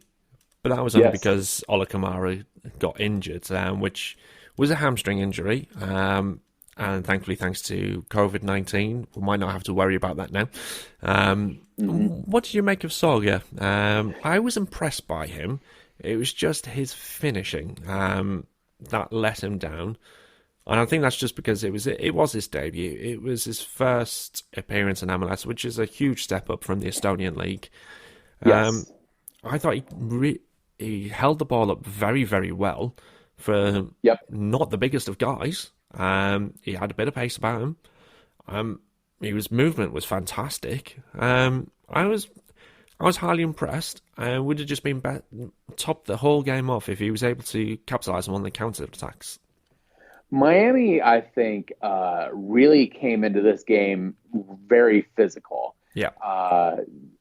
but that was only Yes. because Ola Kamara got injured, which was a hamstring injury. And thankfully, thanks to COVID-19, we might not have to worry about that now. What did you make of Sorga? I was impressed by him. It was just his finishing that let him down. And I think that's just because it was his debut. It was his first appearance in MLS, which is a huge step up from the Estonian league. Yes. I thought he held the ball up very, very well for Yep. not the biggest of guys. He had a bit of pace about him. His movement was fantastic. I I was highly impressed. Would have just been top the whole game off if he was able to capitalize on the counter attacks. Miami, I think, really came into this game very physical. Yeah.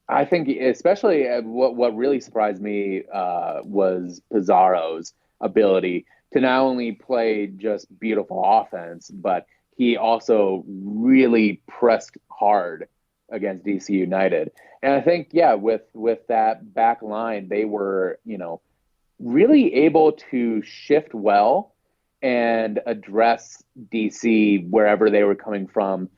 I think, especially what really surprised me was Pizarro's ability to not only play just beautiful offense, but he also really pressed hard against DC United. And I think, yeah, with that back line, they were, really able to shift well and address DC wherever they were coming from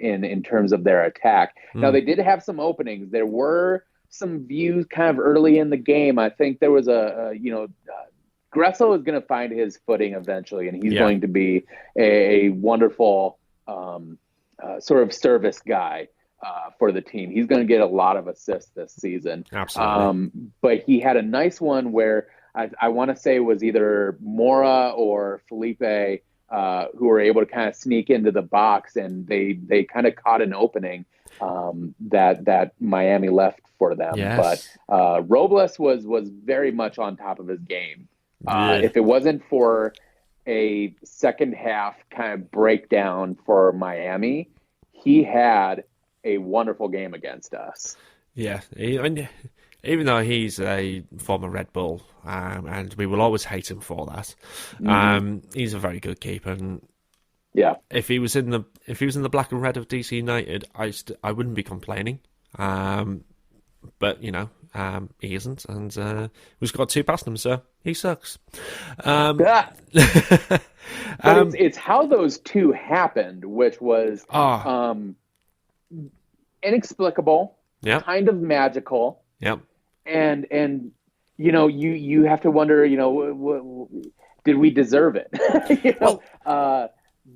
in terms of their attack. Now, they did have some openings. There were some views kind of early in the game. I think there was Gressel is going to find his footing eventually, and he's going to be a wonderful sort of service guy for the team. He's going to get a lot of assists this season. Absolutely. But he had a nice one where I want to say it was either Mora or Felipe who were able to kind of sneak into the box, and they kind of caught an opening that Miami left for them. Yes. But Robles was very much on top of his game. If it wasn't for a second half kind of breakdown for Miami, he had a wonderful game against us. Yeah, even though he's a former Red Bull, and we will always hate him for that, he's a very good keeper. And yeah, if he was in the black and red of DC United, I wouldn't be complaining. But he isn't, and we've got two past him, so he sucks. But it's how those two happened, which was inexplicable, kind of magical. Yep. And you have to wonder, did we deserve it?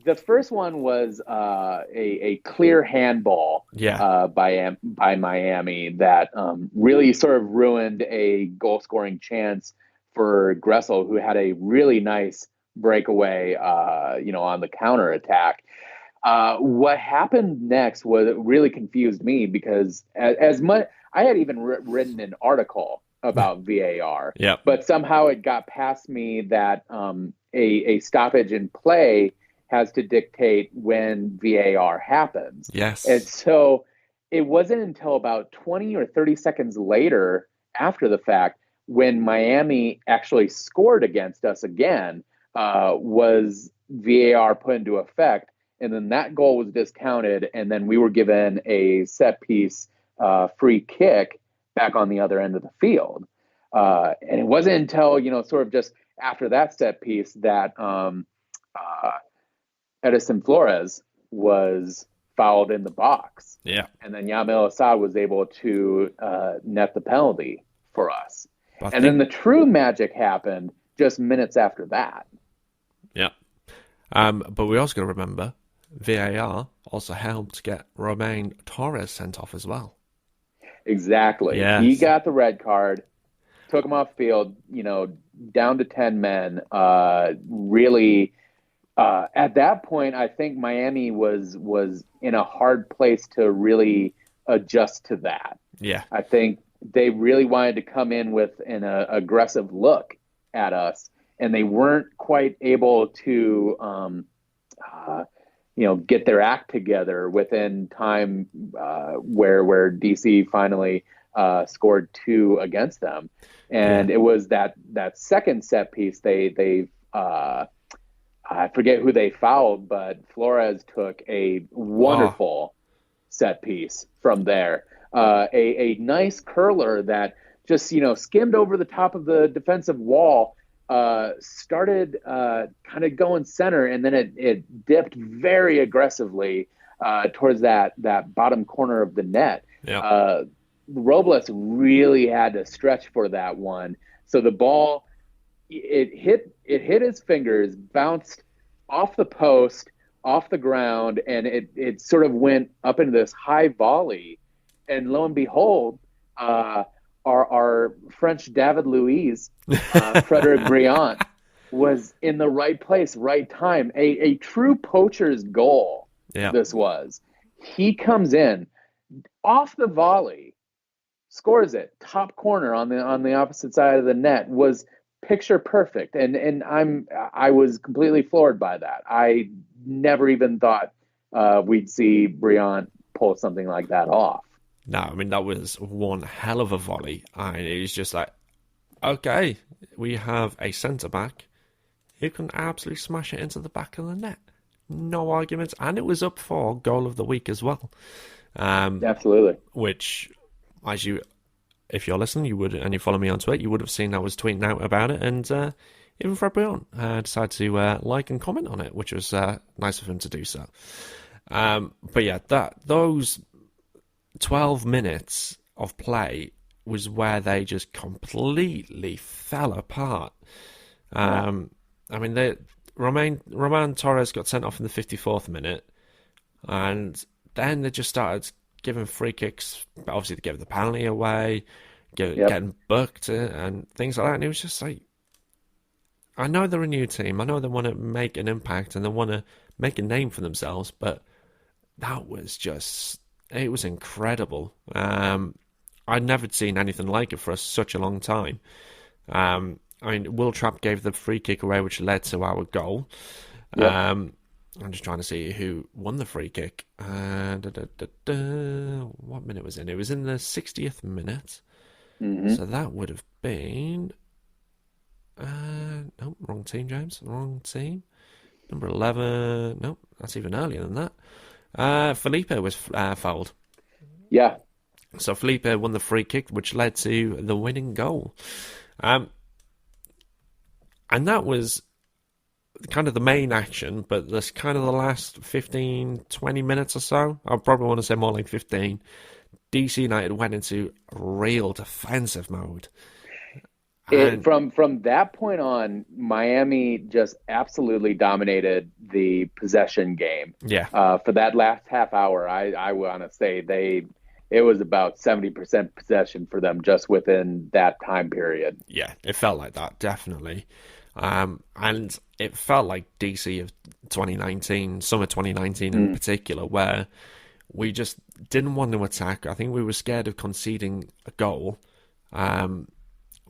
The first one was a clear handball by Miami that really sort of ruined a goal-scoring chance for Gressel, who had a really nice breakaway, on the counterattack. What happened next really confused me because as much I had even written an article about VAR, but somehow it got past me that a stoppage in play has to dictate when VAR happens. Yes. And so it wasn't until about 20 or 30 seconds later after the fact when Miami actually scored against us again, was VAR put into effect. And then that goal was discounted. And then we were given a set piece free kick back on the other end of the field. And it wasn't until, sort of just after that set piece that Edison Flores was fouled in the box. Yeah. And then Yamil Assad was able to net the penalty for us. Then the true magic happened just minutes after that. Yeah. But we also got to remember VAR also helped get Romain Torres sent off as well. Exactly. Yes. He got the red card, took him off field, down to 10 men. Really, at that point, I think Miami was in a hard place to really adjust to that. Yeah. I think they really wanted to come in with an aggressive look at us, and they weren't quite able to get their act together within time where DC finally scored 2 against them. And it was that second set piece they I forget who they fouled, but Flores took a wonderful set piece from there. A nice curler that just, skimmed over the top of the defensive wall, started kind of going center, and then it dipped very aggressively towards that bottom corner of the net. Yeah. Robles really had to stretch for that one. So the ball, it hit his fingers, bounced off the post, off the ground, and it sort of went up into this high volley. And lo and behold, our French David Luiz, Frederic Briand, was in the right place, right time. A true poacher's goal. This was. He comes in off the volley, scores it, top corner on the opposite side of the net, was picture perfect, and I was completely floored by that. I never even thought we'd see Briant pull something like that off. No, I mean, that was one hell of a volley. And it was just like, okay, we have a centre-back who can absolutely smash it into the back of the net. No arguments. And it was up for goal of the week as well. Absolutely. Which, if you're listening, you would, and you follow me on Twitter, you would have seen I was tweeting out about it. And even Fred Briant decided to like and comment on it, which was nice of him to do so. But yeah, those 12 minutes of play was where they just completely fell apart. I mean, Roman Torres got sent off in the 54th minute, and then they just started giving free kicks. Obviously, they gave the penalty away, getting booked and things like that. And it was just like, I know they're a new team. I know they want to make an impact and they want to make a name for themselves, but that was just... It was incredible. I'd never seen anything like it for such a long time. I mean, Will Trapp gave the free kick away, which led to our goal. Yep. I'm just trying to see who won the free kick. What minute was it in? It was in the 60th minute. Mm-hmm. So that would have been... no, wrong team, James. Wrong team. Number 11. No, that's even earlier than that. Felipe was fouled. Yeah. So Felipe won the free kick, which led to the winning goal. And that was kind of the main action, but this kind of the last 15, 20 minutes or so, I probably want to say more like 15, DC United went into real defensive mode. From that point on, Miami just absolutely dominated the possession game. Yeah. For that last half hour, I want to say it was about 70% possession for them just within that time period. Yeah, it felt like that, definitely. And it felt like DC of 2019, summer 2019 in particular, where we just didn't want to attack. I think we were scared of conceding a goal.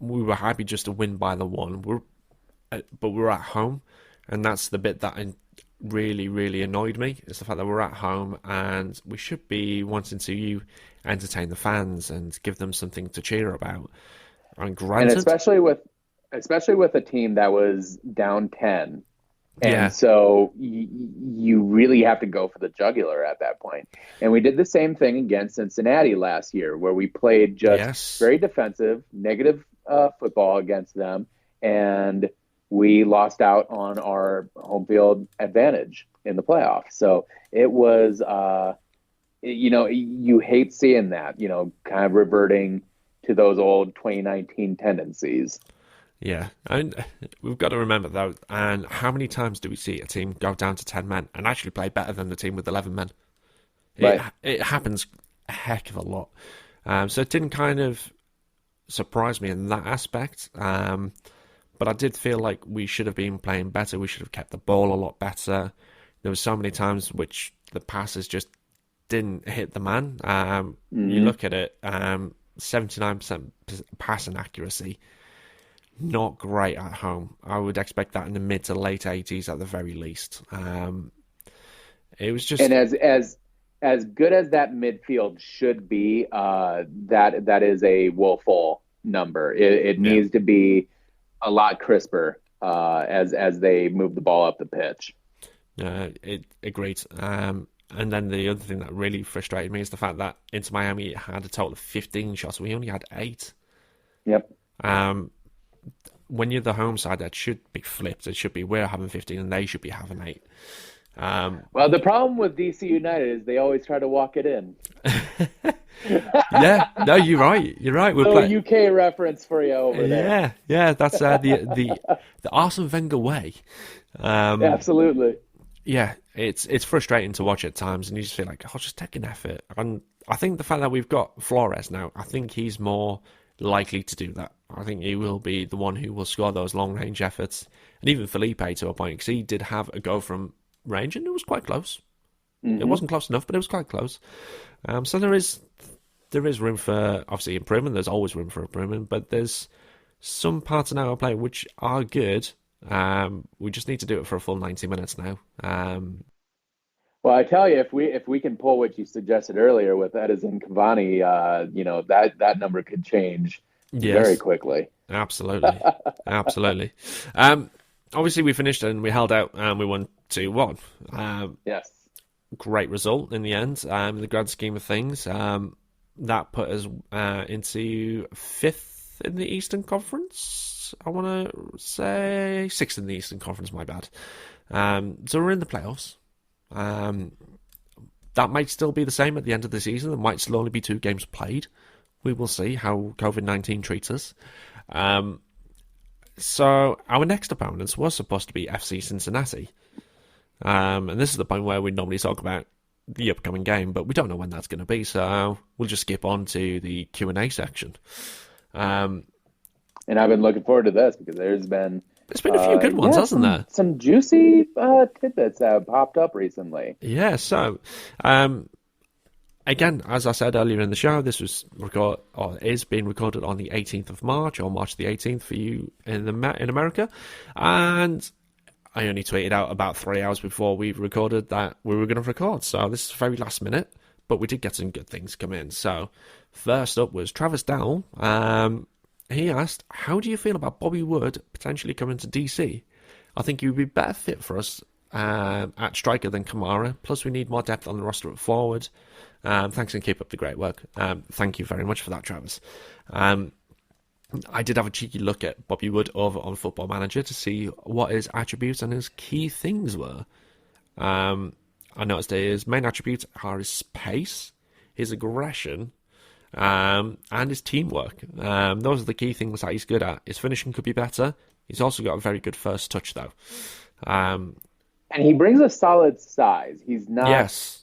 We were happy just to win by the one. But we're at home, and that's the bit that really, really annoyed me. It's the fact that we're at home, and we should be wanting to entertain the fans and give them something to cheer about. And granted, and especially with a team that was down 10. And so you really have to go for the jugular at that point. And we did the same thing against Cincinnati last year, where we played just very defensive, negative football against them, and we lost out on our home field advantage in the playoffs. So it was, you hate seeing that, kind of reverting to those old 2019 tendencies. Yeah, and we've got to remember, though, and how many times do we see a team go down to 10 men and actually play better than the team with 11 men? Right. It happens a heck of a lot. So it didn't kind of surprise me in that aspect, but I did feel like we should have been playing better. We should have kept the ball a lot better. There were so many times which the passes just didn't hit the man. You look at it, 79% passing accuracy. Not great at home. I would expect that in the mid to late 80s at the very least. It was just, and as good as that midfield should be, that is a woeful number. It needs to be a lot crisper as they move the ball up the pitch. Agreed. And then the other thing that really frustrated me is the fact that Inter Miami had a total of 15 shots. We only had 8. Yep. When you're the home side, that should be flipped. It should be we're having 15 and they should be having 8. Well, the problem with DC United is they always try to walk it in. Yeah, no, you're right. You're right. We're playing UK reference for you over there. Yeah, that's the Arsene Wenger way. Absolutely. Yeah, it's frustrating to watch at times, and you just feel like, oh, just take an effort. And I think the fact that we've got Flores now, I think he's more likely to do that. I think he will be the one who will score those long-range efforts. And even Felipe to a point, because he did have a go from range, and it was quite close. It wasn't close enough, but it was quite close. So there is there is room for obviously improvement. There's always room for improvement, but there's some parts in our play which are good. We just need to do it for a full 90 minutes now. Well, I tell you, if we can pull what you suggested earlier with Edison Cavani, that number could change very Yes, quickly. absolutely, absolutely. Obviously, we finished and we held out and we won 2-1. Yes. Great result in the end. In the grand scheme of things, that put us into fifth in the Eastern Conference. I want to say sixth in the Eastern Conference. My bad. So we're in the playoffs. That might still be the same at the end of the season. There might still only be 2 games played. We will see how COVID-19 treats us. So our next opponents was supposed to be FC Cincinnati. And this is the point where we normally talk about the upcoming game, but we don't know when that's going to be, so we'll just skip on to the Q&A section. And I've been looking forward to this because there's been a few good ones, hasn't there? Some juicy tidbits that have popped up recently. Yeah, so again, as I said earlier in the show, this was is being recorded on the 18th of March, or March the 18th for you in America, and I only tweeted out about 3 hours before we recorded that we were going to record, so this is very last minute, but we did get some good things come in. So first up was Travis Dowell. He asked, how do you feel about Bobby Wood potentially coming to DC? I think he would be better fit for us at striker than Kamara, plus we need more depth on the roster at forward. Thanks and keep up the great work. Thank you very much for that, Travis. I did have a cheeky look at Bobby Wood over on Football Manager to see what his attributes and his key things were. I noticed his main attributes are his pace, his aggression, and his teamwork. Those are the key things that he's good at. His finishing could be better. He's also got a very good first touch, though. And he brings a solid size. He's not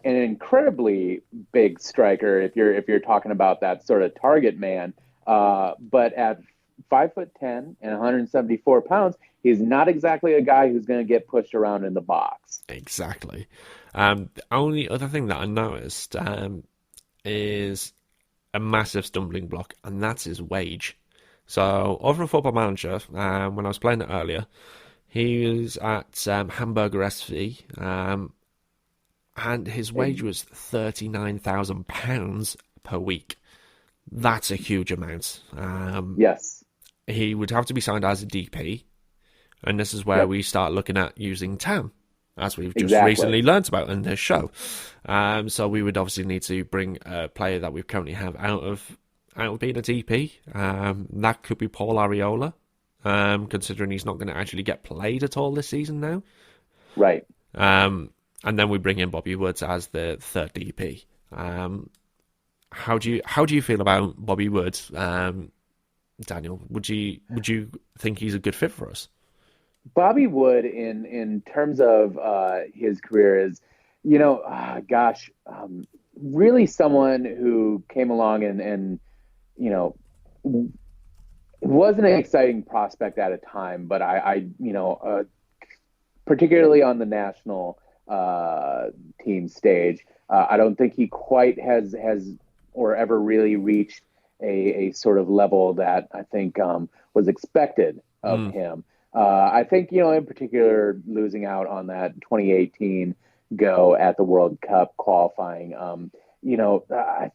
an incredibly big striker if you're talking about that sort of target man. But at 5'10" and 174 pounds, he's not exactly a guy who's going to get pushed around in the box. Exactly. The only other thing that I noticed is a massive stumbling block, and that's his wage. So over on Football Manager, when I was playing it earlier, he was at Hamburger SV, and his wage was £39,000 per week. That's a huge amount. Yes. He would have to be signed as a DP, and this is where we start looking at using TAM, as we've just recently learnt about in this show. So we would obviously need to bring a player that we currently have out of being a DP. That could be Paul Areola, considering he's not going to actually get played at all this season now. Right. And then we bring in Bobby Woods as the third DP. How do you feel about Bobby Woods, Daniel? Would you think he's a good fit for us? Bobby Wood, in terms of his career, is really someone who came along and was an exciting prospect at a time, but I particularly on the national team stage, I don't think he quite has or ever really reached a sort of level that I think was expected of him. I think, in particular, losing out on that 2018 go at the World Cup qualifying, I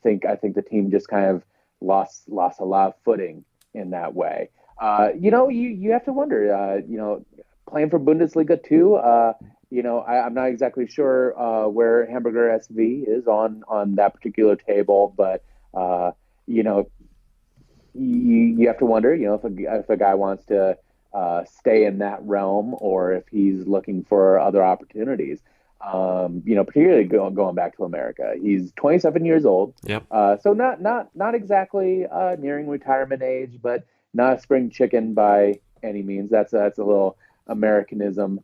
think the team just kind of lost a lot of footing in that way. You have to wonder, playing for Bundesliga too, I'm not exactly sure where Hamburger SV is on that particular table, but you have to wonder, if a guy wants to stay in that realm or if he's looking for other opportunities. Particularly going back to America. He's 27 years old. Yep. So not exactly nearing retirement age, but not a spring chicken by any means. That's a little Americanism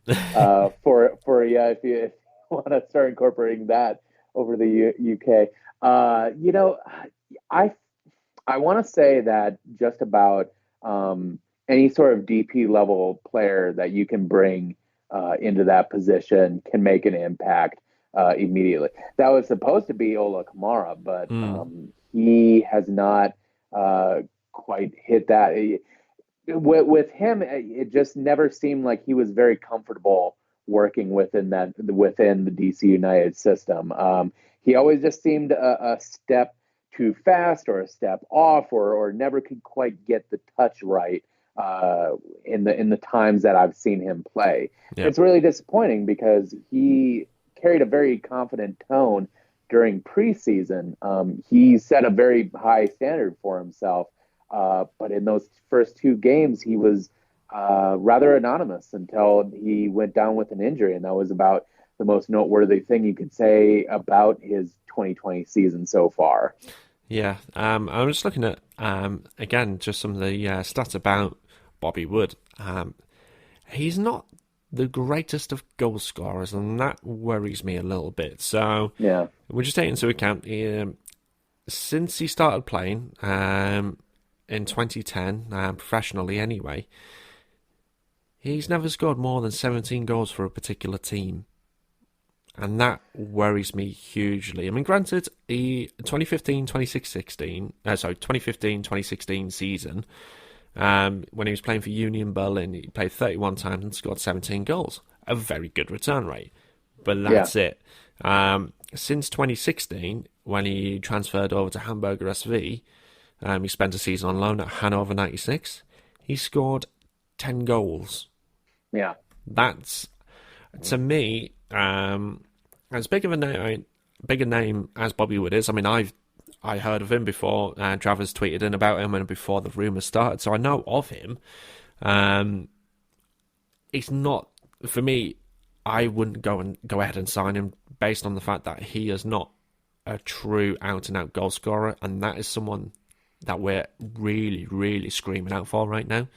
for you if you want to start incorporating that over the UK. I want to say that just about any sort of DP level player that you can bring into that position can make an impact immediately. That was supposed to be Ola Kamara, but he has not quite hit that. With him, it just never seemed like he was very comfortable working within the DC United system. He always just seemed a step too fast or a step off, or never could quite get the touch right in the times that I've seen him play. Yeah. It's really disappointing because he carried a very confident tone during preseason. He set a very high standard for himself, but in those first two games, he was rather anonymous until he went down with an injury, and that was about the most noteworthy thing you could say about his 2020 season so far. Yeah, I'm just looking at, again, just some of the stats about Bobby Wood. He's not the greatest of goal scorers, and that worries me a little bit. So Yeah, we're just taking into account, since he started playing in 2010, professionally anyway, he's never scored more than 17 goals for a particular team. And that worries me hugely. I mean, granted, the 2015-2016 season, when he was playing for Union Berlin, he played 31 times and scored 17 goals. A very good return rate. But that's it. Since 2016, when he transferred over to Hamburger SV, he spent a season on loan at Hannover 96. He scored 10 goals. Yeah. That's, to me, as big of a bigger name as Bobby Wood is. I mean, I heard of him before Travers tweeted in about him and before the rumours started, so I know of him. It's not, for me, I wouldn't go ahead and sign him based on the fact that he is not a true out-and-out goal scorer, and that is someone that we're really, really screaming out for right now.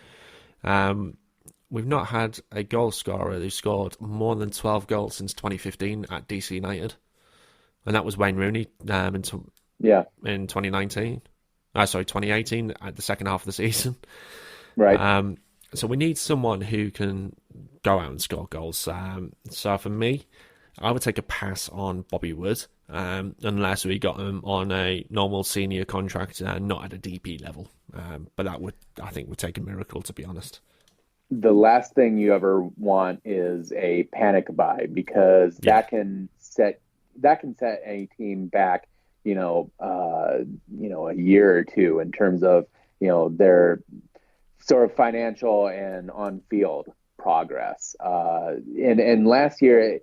We've not had a goal scorer who scored more than 12 goals since 2015 at DC United. And that was Wayne Rooney in 2019. 2018 at the second half of the season. Right. So we need someone who can go out and score goals. So for me, I would take a pass on Bobby Wood, unless we got him on a normal senior contract, not at a DP level. But that I think, would take a miracle, to be honest. The last thing you ever want is a panic buy, because that can set a team back, a year or two in terms of, their sort of financial and on-field progress. And last year,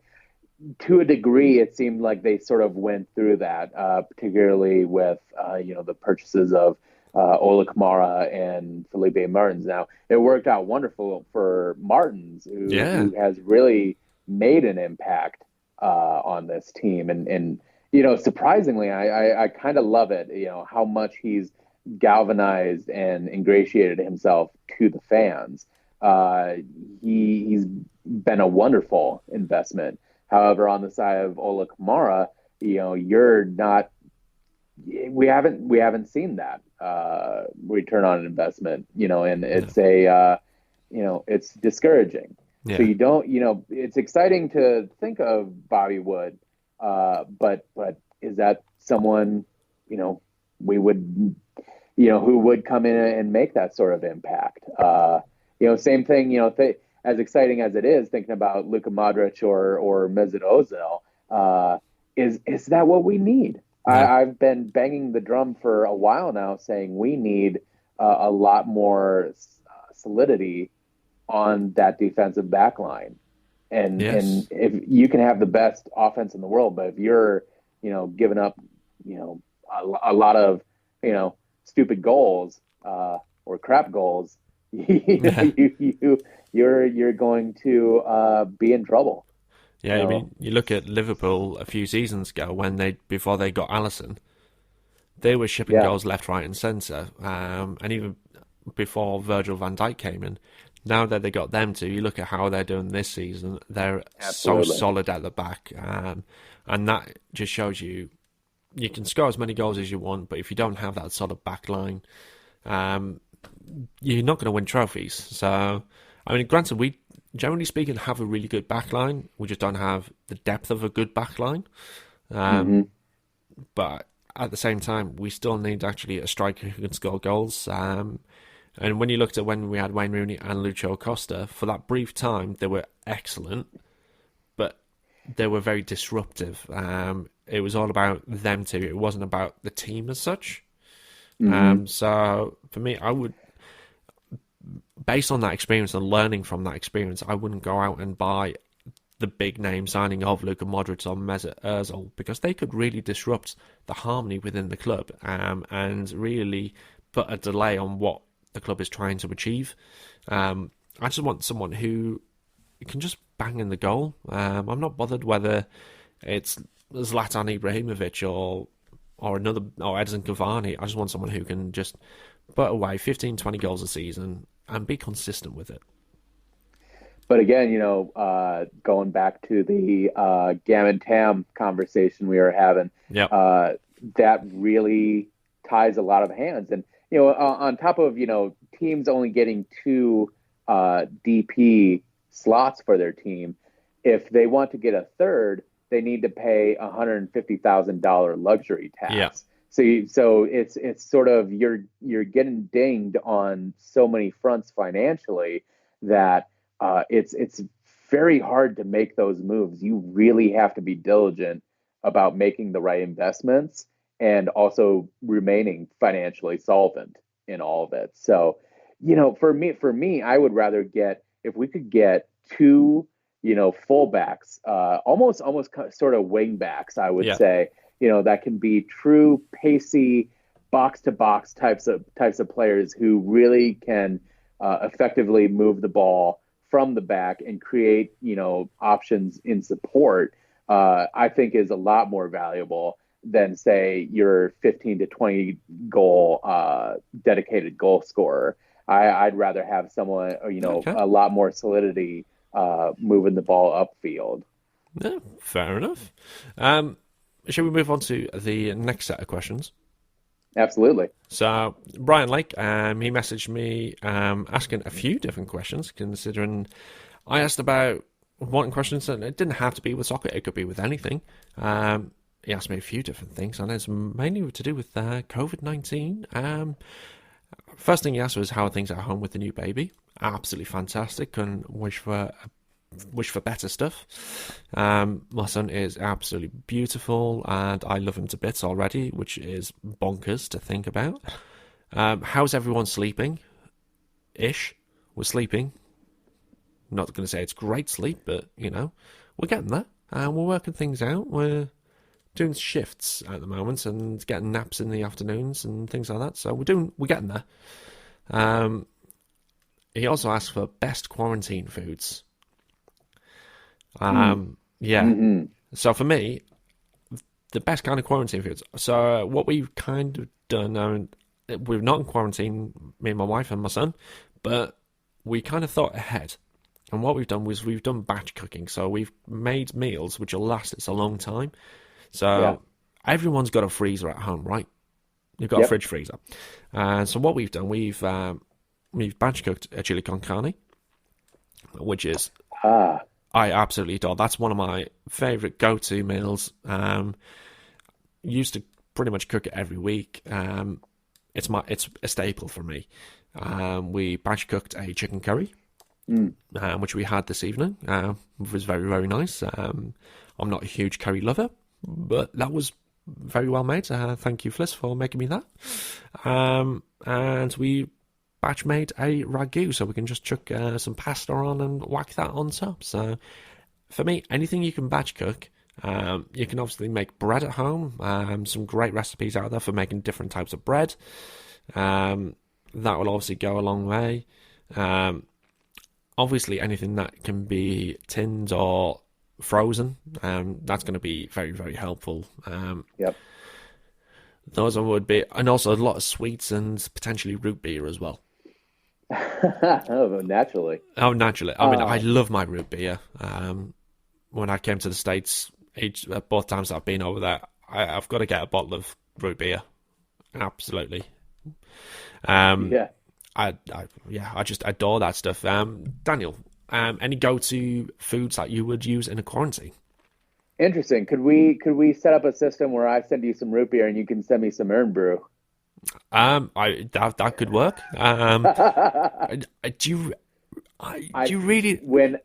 to a degree, it seemed like they sort of went through that, particularly with, the purchases of Ola Kamara and Felipe Martins. Now, it worked out wonderful for Martins, who has really made an impact on this team. And surprisingly, I kind of love it, how much he's galvanized and ingratiated himself to the fans. He's been a wonderful investment. However, on the side of Ola Kamara, you're not. We haven't seen that return on investment, and it's it's discouraging. Yeah. So you don't, it's exciting to think of Bobby Wood, but is that someone, we would, who would come in and make that sort of impact? Same thing, as exciting as it is thinking about Luka Modric or Mesut Ozil, is that what we need? Yeah. I've been banging the drum for a while now, saying we need a lot more solidity on that defensive back line. And if you can have the best offense in the world, but if you're, giving up, a lot of, stupid goals or crap goals, you're going to be in trouble. Yeah, I mean, you look at Liverpool a few seasons ago before they got Alisson, they were shipping goals left, right, and centre, and even before Virgil van Dijk came in. Now that they got them two, you look at how they're doing this season. They're so solid at the back, and that just shows you can score as many goals as you want, but if you don't have that solid back line, you're not going to win trophies. So, I mean, granted, we generally speaking have a really good back line. We just don't have the depth of a good back line. But at the same time, we still need actually a striker who can score goals. And when you looked at when we had Wayne Rooney and Lucho Acosta, for that brief time, they were excellent, but they were very disruptive. It was all about them two. It wasn't about the team as such. So for me, I would, based on that experience and learning from that experience, I wouldn't go out and buy the big name signing of Luka Modric or Mesut Ozil, because they could really disrupt the harmony within the club, and really put a delay on what the club is trying to achieve. I just want someone who can just bang in the goal. I'm not bothered whether it's Zlatan Ibrahimovic or Edison Cavani. I just want someone who can just put away 15, 20 goals a season and be consistent with it. But again, going back to the Gam and Tam conversation we were having, that really ties a lot of hands. And, on top of, teams only getting 2 DP slots for their team, if they want to get a third, they need to pay $150,000 luxury tax. Yeah. So it's sort of you're getting dinged on so many fronts financially that it's very hard to make those moves. You really have to be diligent about making the right investments and also remaining financially solvent in all of it. So, for me, I would rather if we could get 2, fullbacks, almost sort of wing backs, I would say, that can be true pacey box to box types of players who really can effectively move the ball from the back and create, options in support, I think is a lot more valuable than, say, your 15 to 20 goal dedicated goal scorer. I'd rather have someone, a lot more solidity moving the ball upfield. Yeah, fair enough. Shall we move on to the next set of questions? Absolutely. So Brian Lake, he messaged me asking a few different questions, considering I asked about wanting questions, and it didn't have to be with soccer, it could be with anything. He asked me a few different things, and it's mainly to do with COVID-19. First thing he asked was, how are things at home with the new baby? Absolutely fantastic. Couldn't wish for better stuff. My son is absolutely beautiful, and I love him to bits already, which is bonkers to think about. How's everyone sleeping? We're sleeping. Not going to say it's great sleep, but, we're getting there. We're working things out. We're doing shifts at the moment and getting naps in the afternoons and things like that. So we're getting there. He also asked for best quarantine foods. So for me, the best kind of quarantine foods. So what we've kind of done, we're not in quarantine, me and my wife and my son, but we kind of thought ahead. And what we've done was we've done batch cooking. So we've made meals which will last us a long time. So everyone's got a freezer at home, right? You've got a fridge freezer. So what we've done, we've batch cooked a chili con carne, which is I absolutely adore. That's one of my favourite go-to meals. Used to pretty much cook it every week. It's a staple for me. We batch cooked a chicken curry, which we had this evening. It was very, very nice. I'm not a huge curry lover, but that was very well made. Thank you, Fliss, for making me that. And we batch made a ragu, so we can just chuck some pasta on and whack that on top. So for me, anything you can batch cook. You can obviously make bread at home. Some great recipes out there for making different types of bread. That will obviously go a long way. Obviously, anything that can be tinned or frozen, that's going to be very, very helpful. Those would be, and also a lot of sweets and potentially root beer as well. Naturally. I mean, I love my root beer. When I came to the States, both times I've been over there, I've got to get a bottle of root beer. Absolutely. I just adore that stuff. Daniel, any go-to foods that you would use in a quarantine? Interesting. Could we set up a system where I send you some root beer and you can send me some Earn Brew? I that could work. Do you do I you really? when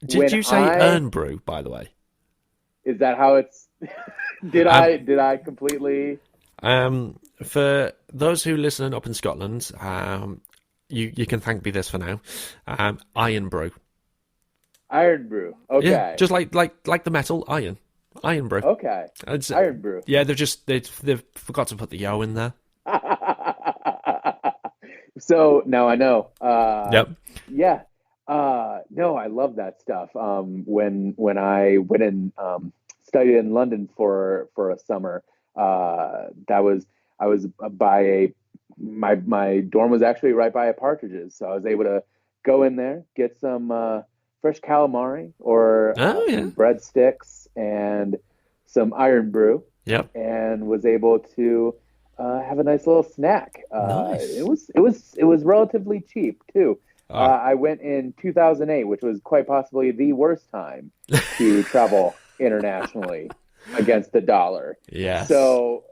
Did when you say I earn brew, by the way? is that how it's did Um, I completely for those who listen up in Scotland, you can thank me this for now. Iron brew. Iron Brew? Yeah, Okay. just like the metal iron brew. Okay. It's, Iron Brew. yeah, they've forgot to put the yo in there. So now I know. Yep. Yeah. No, I love that stuff. When I went and studied in London for a summer, that was I was by a my dorm was actually right by a Partridge's, so I was able to go in there, get some fresh calamari or Oh yeah. some breadsticks and some iron brew, Yep. and was able to have a nice little snack. It Nice. was it was it was relatively cheap too. Ah. I went in 2008, which was quite possibly the worst time to travel internationally against the dollar. Yes. So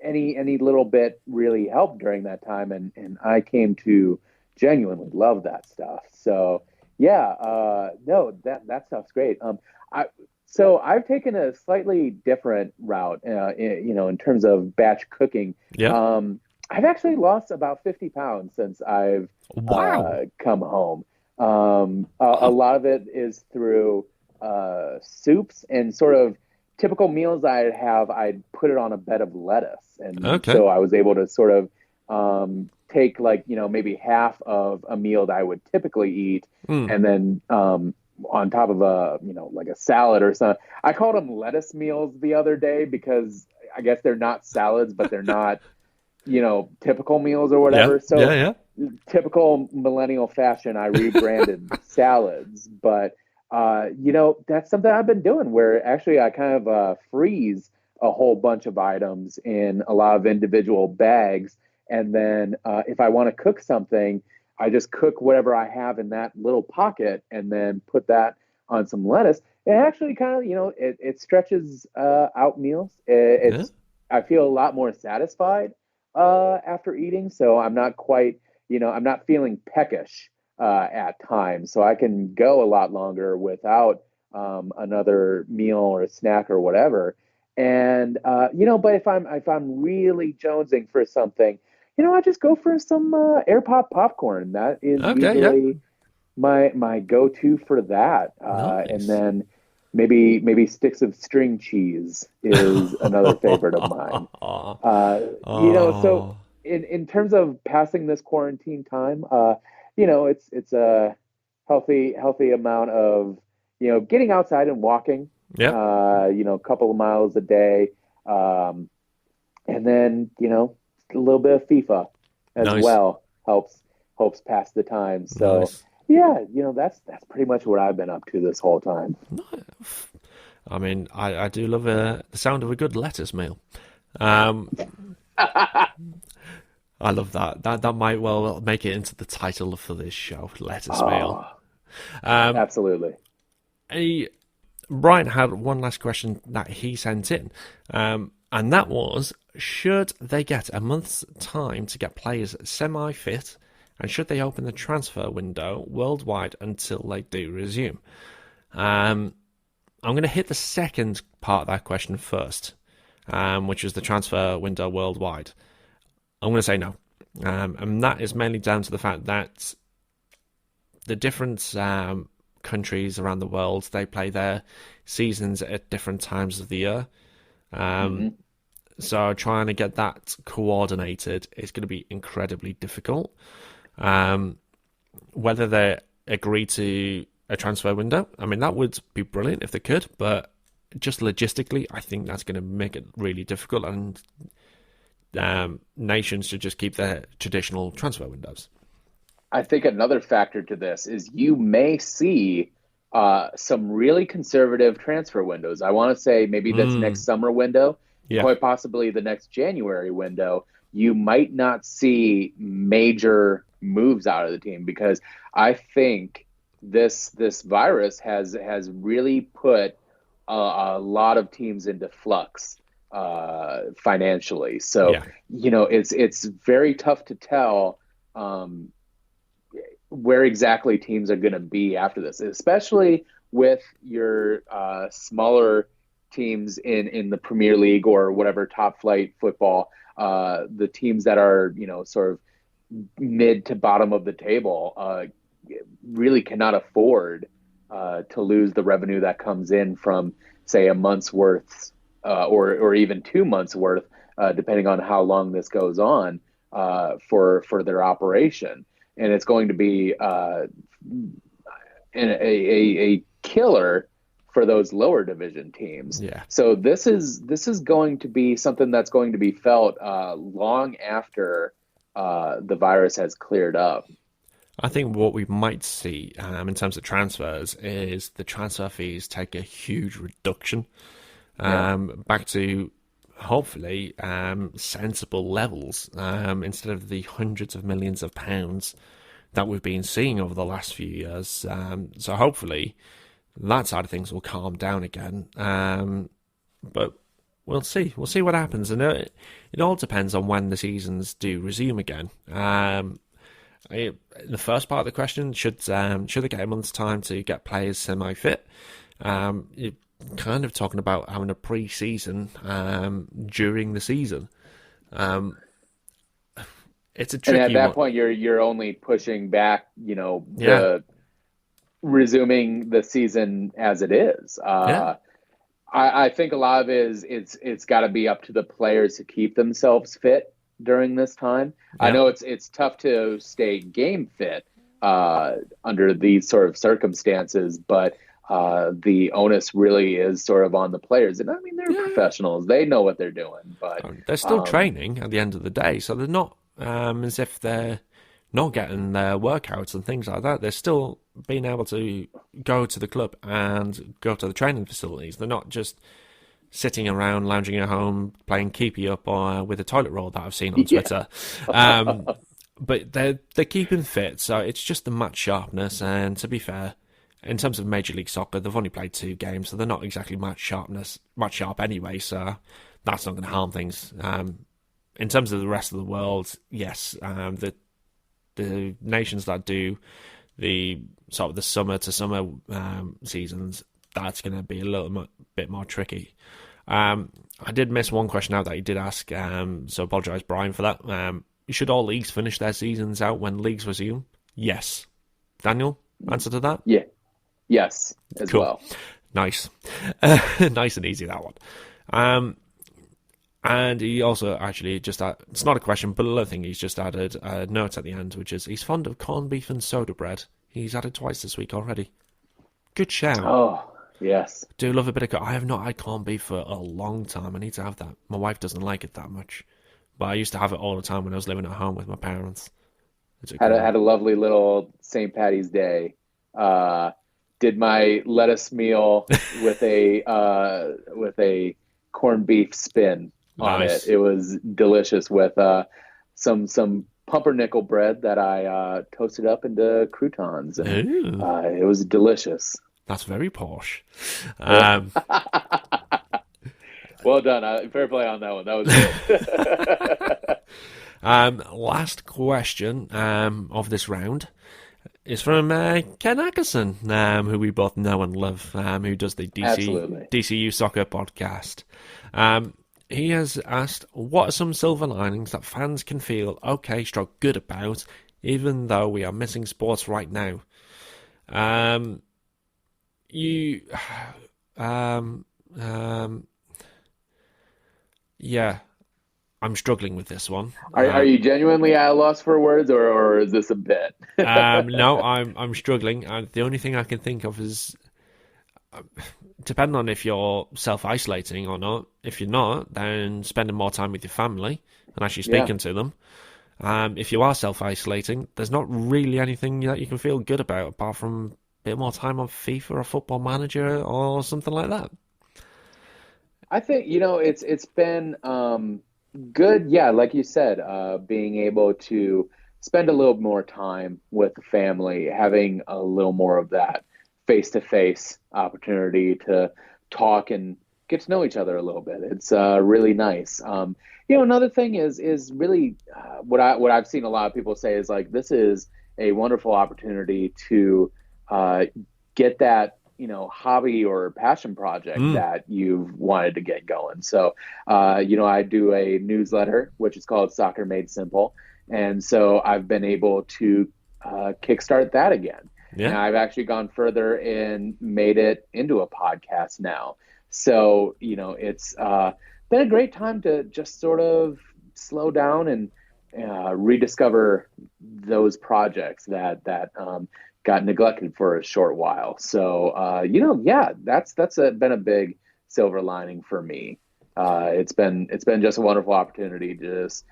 any little bit really helped during that time, and I came to genuinely love that stuff. So yeah, no, that stuff's great. I so I've taken a slightly different route, in terms of batch cooking. Yep. I've actually lost about 50 pounds since I've Wow. come home. A Oh, lot of it is through soups and sort of typical meals I'd have. I'd put it on a bed of lettuce, and okay. so I was able to sort of take, like, maybe half of a meal that I would typically eat, Hmm. and then on top of a like a salad or something. I called them lettuce meals the other day because I guess they're not salads, but they're not typical meals or Yeah. whatever. Yeah. So Yeah. typical millennial fashion, I rebranded salads, but that's something I've been doing where actually I kind of freeze a whole bunch of items in a lot of individual bags, and then if I want to cook something, I just cook whatever I have in that little pocket, and then put that on some lettuce. It actually kind of, it stretches out meals. Yeah. I feel a lot more satisfied after eating, so I'm not quite, I'm not feeling peckish at times, so I can go a lot longer without another meal or a snack or whatever. And but if I'm really jonesing for something, I just go for some air pop popcorn. That is Okay. Yeah. usually my go-to for that. And Nice. then maybe sticks of string cheese is another favorite of mine. So Oh. in terms of passing this quarantine time, it's a healthy amount of getting outside and walking, Yep. a couple of miles a day, and then a little bit of FIFA as Nice. well helps pass the time. So Nice. yeah, that's pretty much what I've been up to this whole time. I mean, I do love the sound of a good lettuce meal. Um, I love that. That might well make it into the title for this show, lettuce meal. Oh, Um, absolutely. a, Brian had one last question that he sent in, and that was: should they get a month's time to get players semi-fit, and should they open the transfer window worldwide until they do resume? Um, I'm going to hit the second part of that question first, which is the transfer window worldwide. I'm going to say no. And that is mainly down to the fact that the different countries around the world, they play their seasons at different times of the year. Um, Hmm. so trying to get that coordinated is going to be incredibly difficult. Um, whether they agree to a transfer window, I mean, that would be brilliant if they could, but just logistically, I think that's going to make it really difficult, and nations should just keep their traditional transfer windows. I think another factor to this is you may see some really conservative transfer windows. I want to say maybe this next Mm, summer window, yeah, quite possibly the next January window, you might not see major moves out of the team, because I think this virus has really put a lot of teams into flux financially. So, Yeah. it's very tough to tell um, where exactly teams are going to be after this, especially with your smaller teams in the Premier League or whatever top flight football. The teams that are sort of mid to bottom of the table really cannot afford to lose the revenue that comes in from, say, a month's worth or even 2 months worth, depending on how long this goes on for their operation. And it's going to be a killer for those lower division teams. Yeah. So this is going to be something that's going to be felt long after the virus has cleared up. I think what we might see in terms of transfers is the transfer fees take a huge reduction Yeah. back to hopefully sensible levels instead of the hundreds of millions of pounds that we've been seeing over the last few years. So hopefully that side of things will calm down again. But we'll see. We'll see what happens, and it all depends on when the seasons do resume again. The first part of the question, should they get a month's time to get players semi-fit? You're kind of talking about having a pre-season during the season. It's a And at tricky that one. point, you're only pushing back, Yeah, the resuming the season as it is. yeah, I think a lot of it is it's got to be up to the players to keep themselves fit during this time. I yeah. know it's tough to stay game fit under these sort of circumstances, but the onus really is sort of on the players. And I mean, they're Yeah, professionals; they know what they're doing. But they're still um, training at the end of the day, so they're not as if they're not getting their workouts and things like that. They're still being able to go to the club and go to the training facilities. They're not just sitting around lounging at home playing keepy up with a toilet roll that I've seen on yeah, Twitter. But they're keeping fit, so it's just the match sharpness. And to be fair, in terms of Major League Soccer, they've only played 2 games, so they're not exactly match sharp anyway. So that's not going to harm things. In terms of the rest of the world, yes, the nations that do the sort of the summer to summer seasons, that's going to be a little bit more tricky. I did miss one question out that you did ask, so apologise, Brian, for that. Should all leagues finish their seasons out when leagues resume? Yes. Daniel, answer to that? yeah, yes, as Cool. well. Nice. Nice and easy, that one. And he also actually it's not a question, but another thing, he's just added a note at the end, which is he's fond of corned beef and soda bread. He's added twice this week already. Good shout. Oh, yes. Do love a bit of. I have not had corned beef for a long time. I need to have that. My wife doesn't like it that much, but I used to have it all the time when I was living at home with my parents. It's a Had good a one. had a lovely little St. Patty's Day. Uh, did my lettuce meal with a corned beef spin on it. Nice. It was delicious with some pumpernickel bread that I toasted up into croutons, and Ooh, it was delicious. that's very posh. Yeah. Um, Well done. Fair play on that one. That was good. last question of this round is from Ken Ackerson, who we both know and love, who does the Absolutely. DCU Soccer podcast. He has asked, what are some silver linings that fans can feel okay, stroke good about, even though we are missing sports right now? You, um, um, yeah, I'm struggling with this one. Are you genuinely at a loss for words, or is this a bit? No, I'm struggling, and the only thing I can think of is, depending on if you're self-isolating or not. If you're not, then spending more time with your family and actually Yeah. speaking to them. If you are self-isolating, there's not really anything that you can feel good about apart from a bit more time on FIFA or Football Manager or something like that. I think it's been good. Yeah, like you said, being able to spend a little more time with the family, having a little more of that face-to-face opportunity to talk and get to know each other a little bit. It's really nice. Another thing is really what I've seen a lot of people say is like this is a wonderful opportunity to uh, get that hobby or passion project Mm. that you've wanted to get going. So I do a newsletter which is called Soccer Made Simple, and so I've been able to kickstart that again. And Yeah. I've actually gone further and made it into a podcast now. So, it's been a great time to just sort of slow down and rediscover those projects that got neglected for a short while. So, yeah, that's been a big silver lining for me. It's been just a wonderful opportunity to just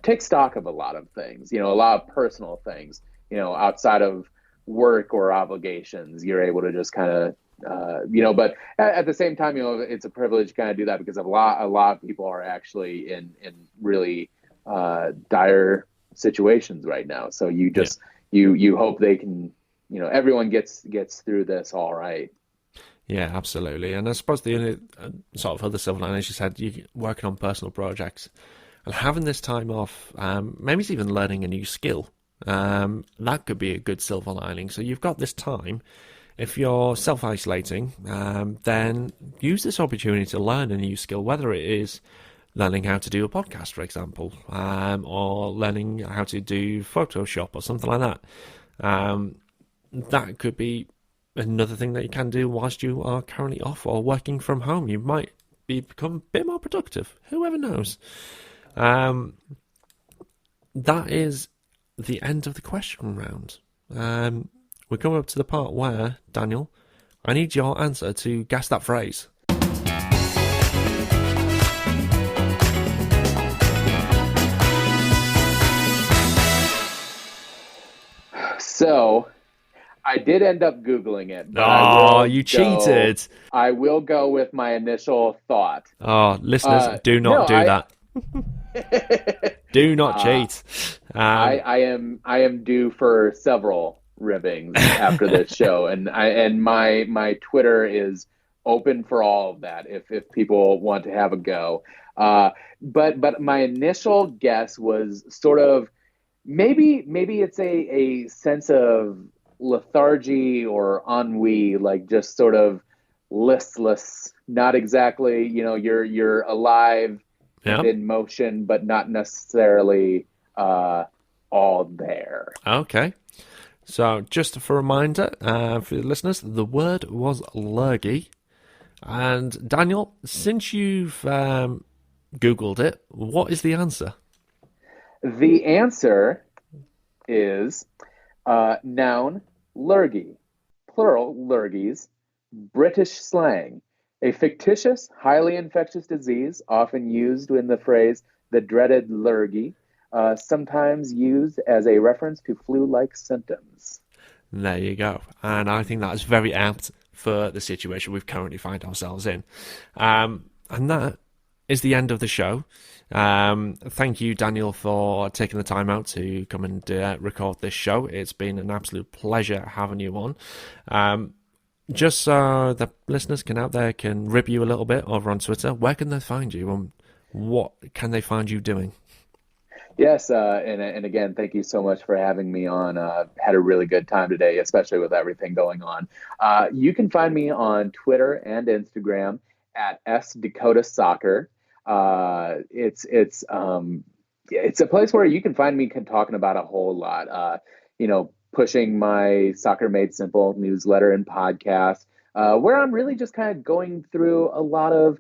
take stock of a lot of things, a lot of personal things, outside of work or obligations. You're able to just kind of but at the same time, it's a privilege to kind of do that because a lot of people are actually in really dire situations right now. So you Yeah. just you hope they can, everyone gets through this all right. Yeah, absolutely. And I suppose the only sort of other silver lining, as you said, you working on personal projects and having this time off, maybe it's even learning a new skill. That could be a good silver lining. So you've got this time. If you're self-isolating, then use this opportunity to learn a new skill, whether it is learning how to do a podcast, for example, or learning how to do Photoshop or something like that. That could be another thing that you can do whilst you are currently off or working from home. You might become a bit more productive. Whoever knows? That is the end of the question round. We come up to the part where, Daniel, I need your answer to guess that phrase. So I did end up Googling it, but Oh, you cheated. I will go with my initial thought. Oh, listeners, do not No, do that. Do not uh, cheat. I am due for several ribbings after this show, and my Twitter is open for all of that if people want to have a go. But my initial guess was sort of maybe it's a sense of lethargy or ennui, like just sort of listless, not exactly, you're alive and Yeah. in motion, but not necessarily all there. Okay. So, just for a reminder for the listeners, the word was lurgy. And Daniel, since you've Googled it, what is the answer? The answer is noun lurgy, plural lurgies, British slang, a fictitious, highly infectious disease often used in the phrase the dreaded lurgy, sometimes used as a reference to flu-like symptoms. There you go. And I think that is very apt for the situation we currently find ourselves in. And that is the end of the show. Thank you, Daniel, for taking the time out to come and record this show. It's been an absolute pleasure having you on. Just so the listeners can rib you a little bit over on Twitter, where can they find you and what can they find you doing? Yes, and again, thank you so much for having me on. Had a really good time today, especially with everything going on. You can find me on Twitter and Instagram at S Dakota Soccer. It's a place where you can find me talking about a whole lot. Pushing my Soccer Made Simple newsletter and podcast, where I'm really just kind of going through a lot of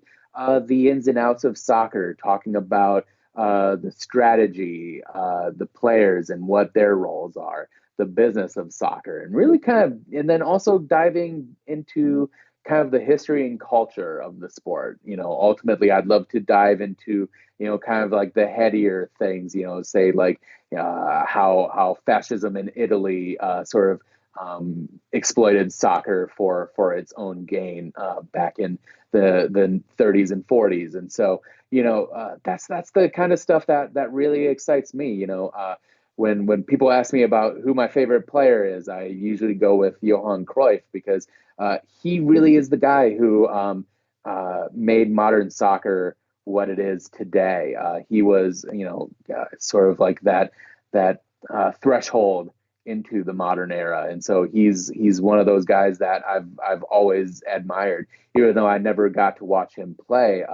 the ins and outs of soccer, talking about the strategy, the players and what their roles are, the business of soccer, and really and then also diving into kind of the history and culture of the sport. Ultimately, I'd love to dive into, kind of like the headier things, say like how fascism in Italy sort of exploited soccer for its own gain back in the 30s and 40s. And so, that's the kind of stuff that really excites me. When people ask me about who my favorite player is, I usually go with Johan Cruyff because he really is the guy who made modern soccer what it is today. He was, sort of like that threshold into the modern era, and so he's one of those guys that I've always admired, even though I never got to watch him play.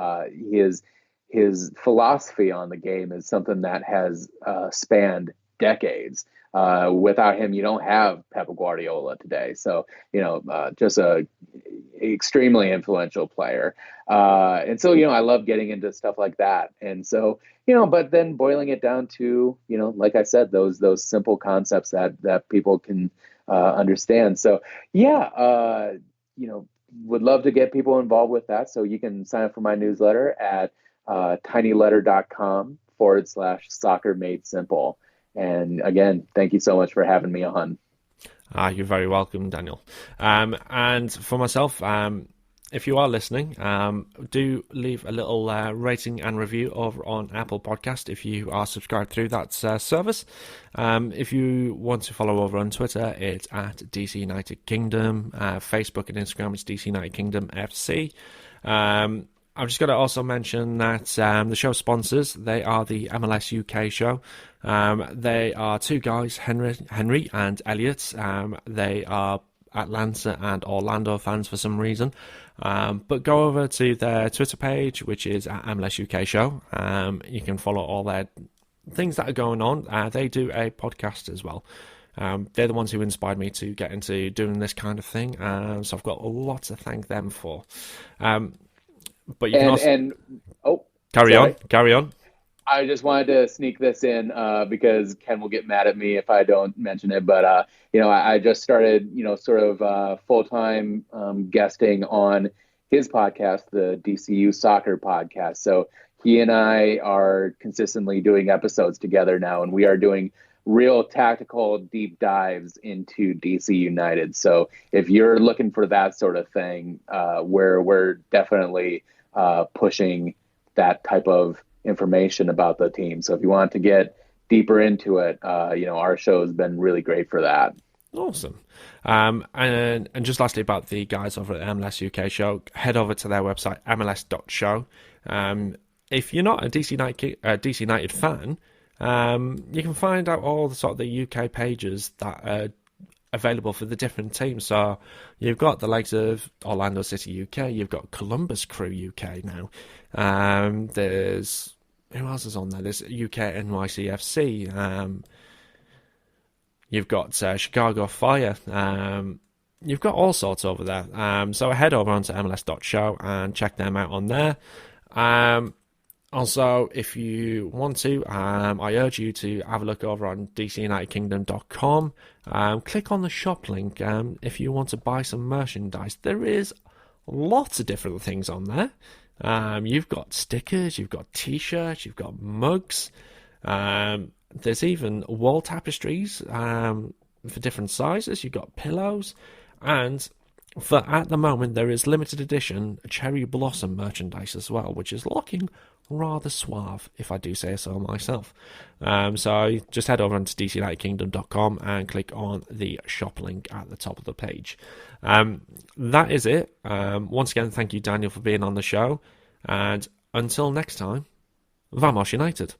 His philosophy on the game is something that has spanned decades. Without him, you don't have Pep Guardiola today. So, just a extremely influential player. And so, I love getting into stuff like that. And so, but then boiling it down to, like I said, those simple concepts that people can understand. So, yeah, would love to get people involved with that. So you can sign up for my newsletter at tinyletter.com/soccer made simple. And again, thank you so much for having me on. You're very welcome, Daniel. And for myself, if you are listening, do leave a little rating and review over on Apple Podcast if you are subscribed through that service. If you want to follow over on Twitter, it's at DC United Kingdom. Facebook and Instagram, it's DC United Kingdom FC. I've just got to also mention that the show sponsors, they are the MLS UK show. They are two guys, Henry and Elliot. They are Atlanta and Orlando fans for some reason. But go over to their Twitter page, which is at MLS UK show. You can follow all their things that are going on. They do a podcast as well. They're the ones who inspired me to get into doing this kind of thing. So I've got a lot to thank them for. But you can also carry on. I just wanted to sneak this in because Ken will get mad at me if I don't mention it. But I just started, sort of full-time guesting on his podcast, the DCU Soccer Podcast. So he and I are consistently doing episodes together now, and we are doing real tactical deep dives into DC United. So if you're looking for that sort of thing, we're definitely pushing that type of information about the team. So if you want to get deeper into it, our show has been really great for that. Awesome. And just lastly about the guys over at the MLS UK show, head over to their website, mls.show. If you're not a DC United fan, you can find out all the sort of the UK pages that are available for the different teams. So you've got the likes of Orlando City UK, you've got Columbus Crew UK now. There's who else is on there? There's UK NYCFC. You've got Chicago Fire. You've got all sorts over there. So head over onto MLS.show and check them out on there. Also, if you want to, I urge you to have a look over on DCUnitedKingdom.com. Click on the shop link if you want to buy some merchandise. There is lots of different things on there. You've got stickers, you've got t-shirts, you've got mugs. There's even wall tapestries for different sizes. You've got pillows. And at the moment, there is limited edition cherry blossom merchandise as well, which is looking rather suave, if I do say so myself. So just head over onto DCUnitedKingdom.com and click on the shop link at the top of the page. That is it. Once again, thank you, Daniel, for being on the show. And until next time, Vamos United.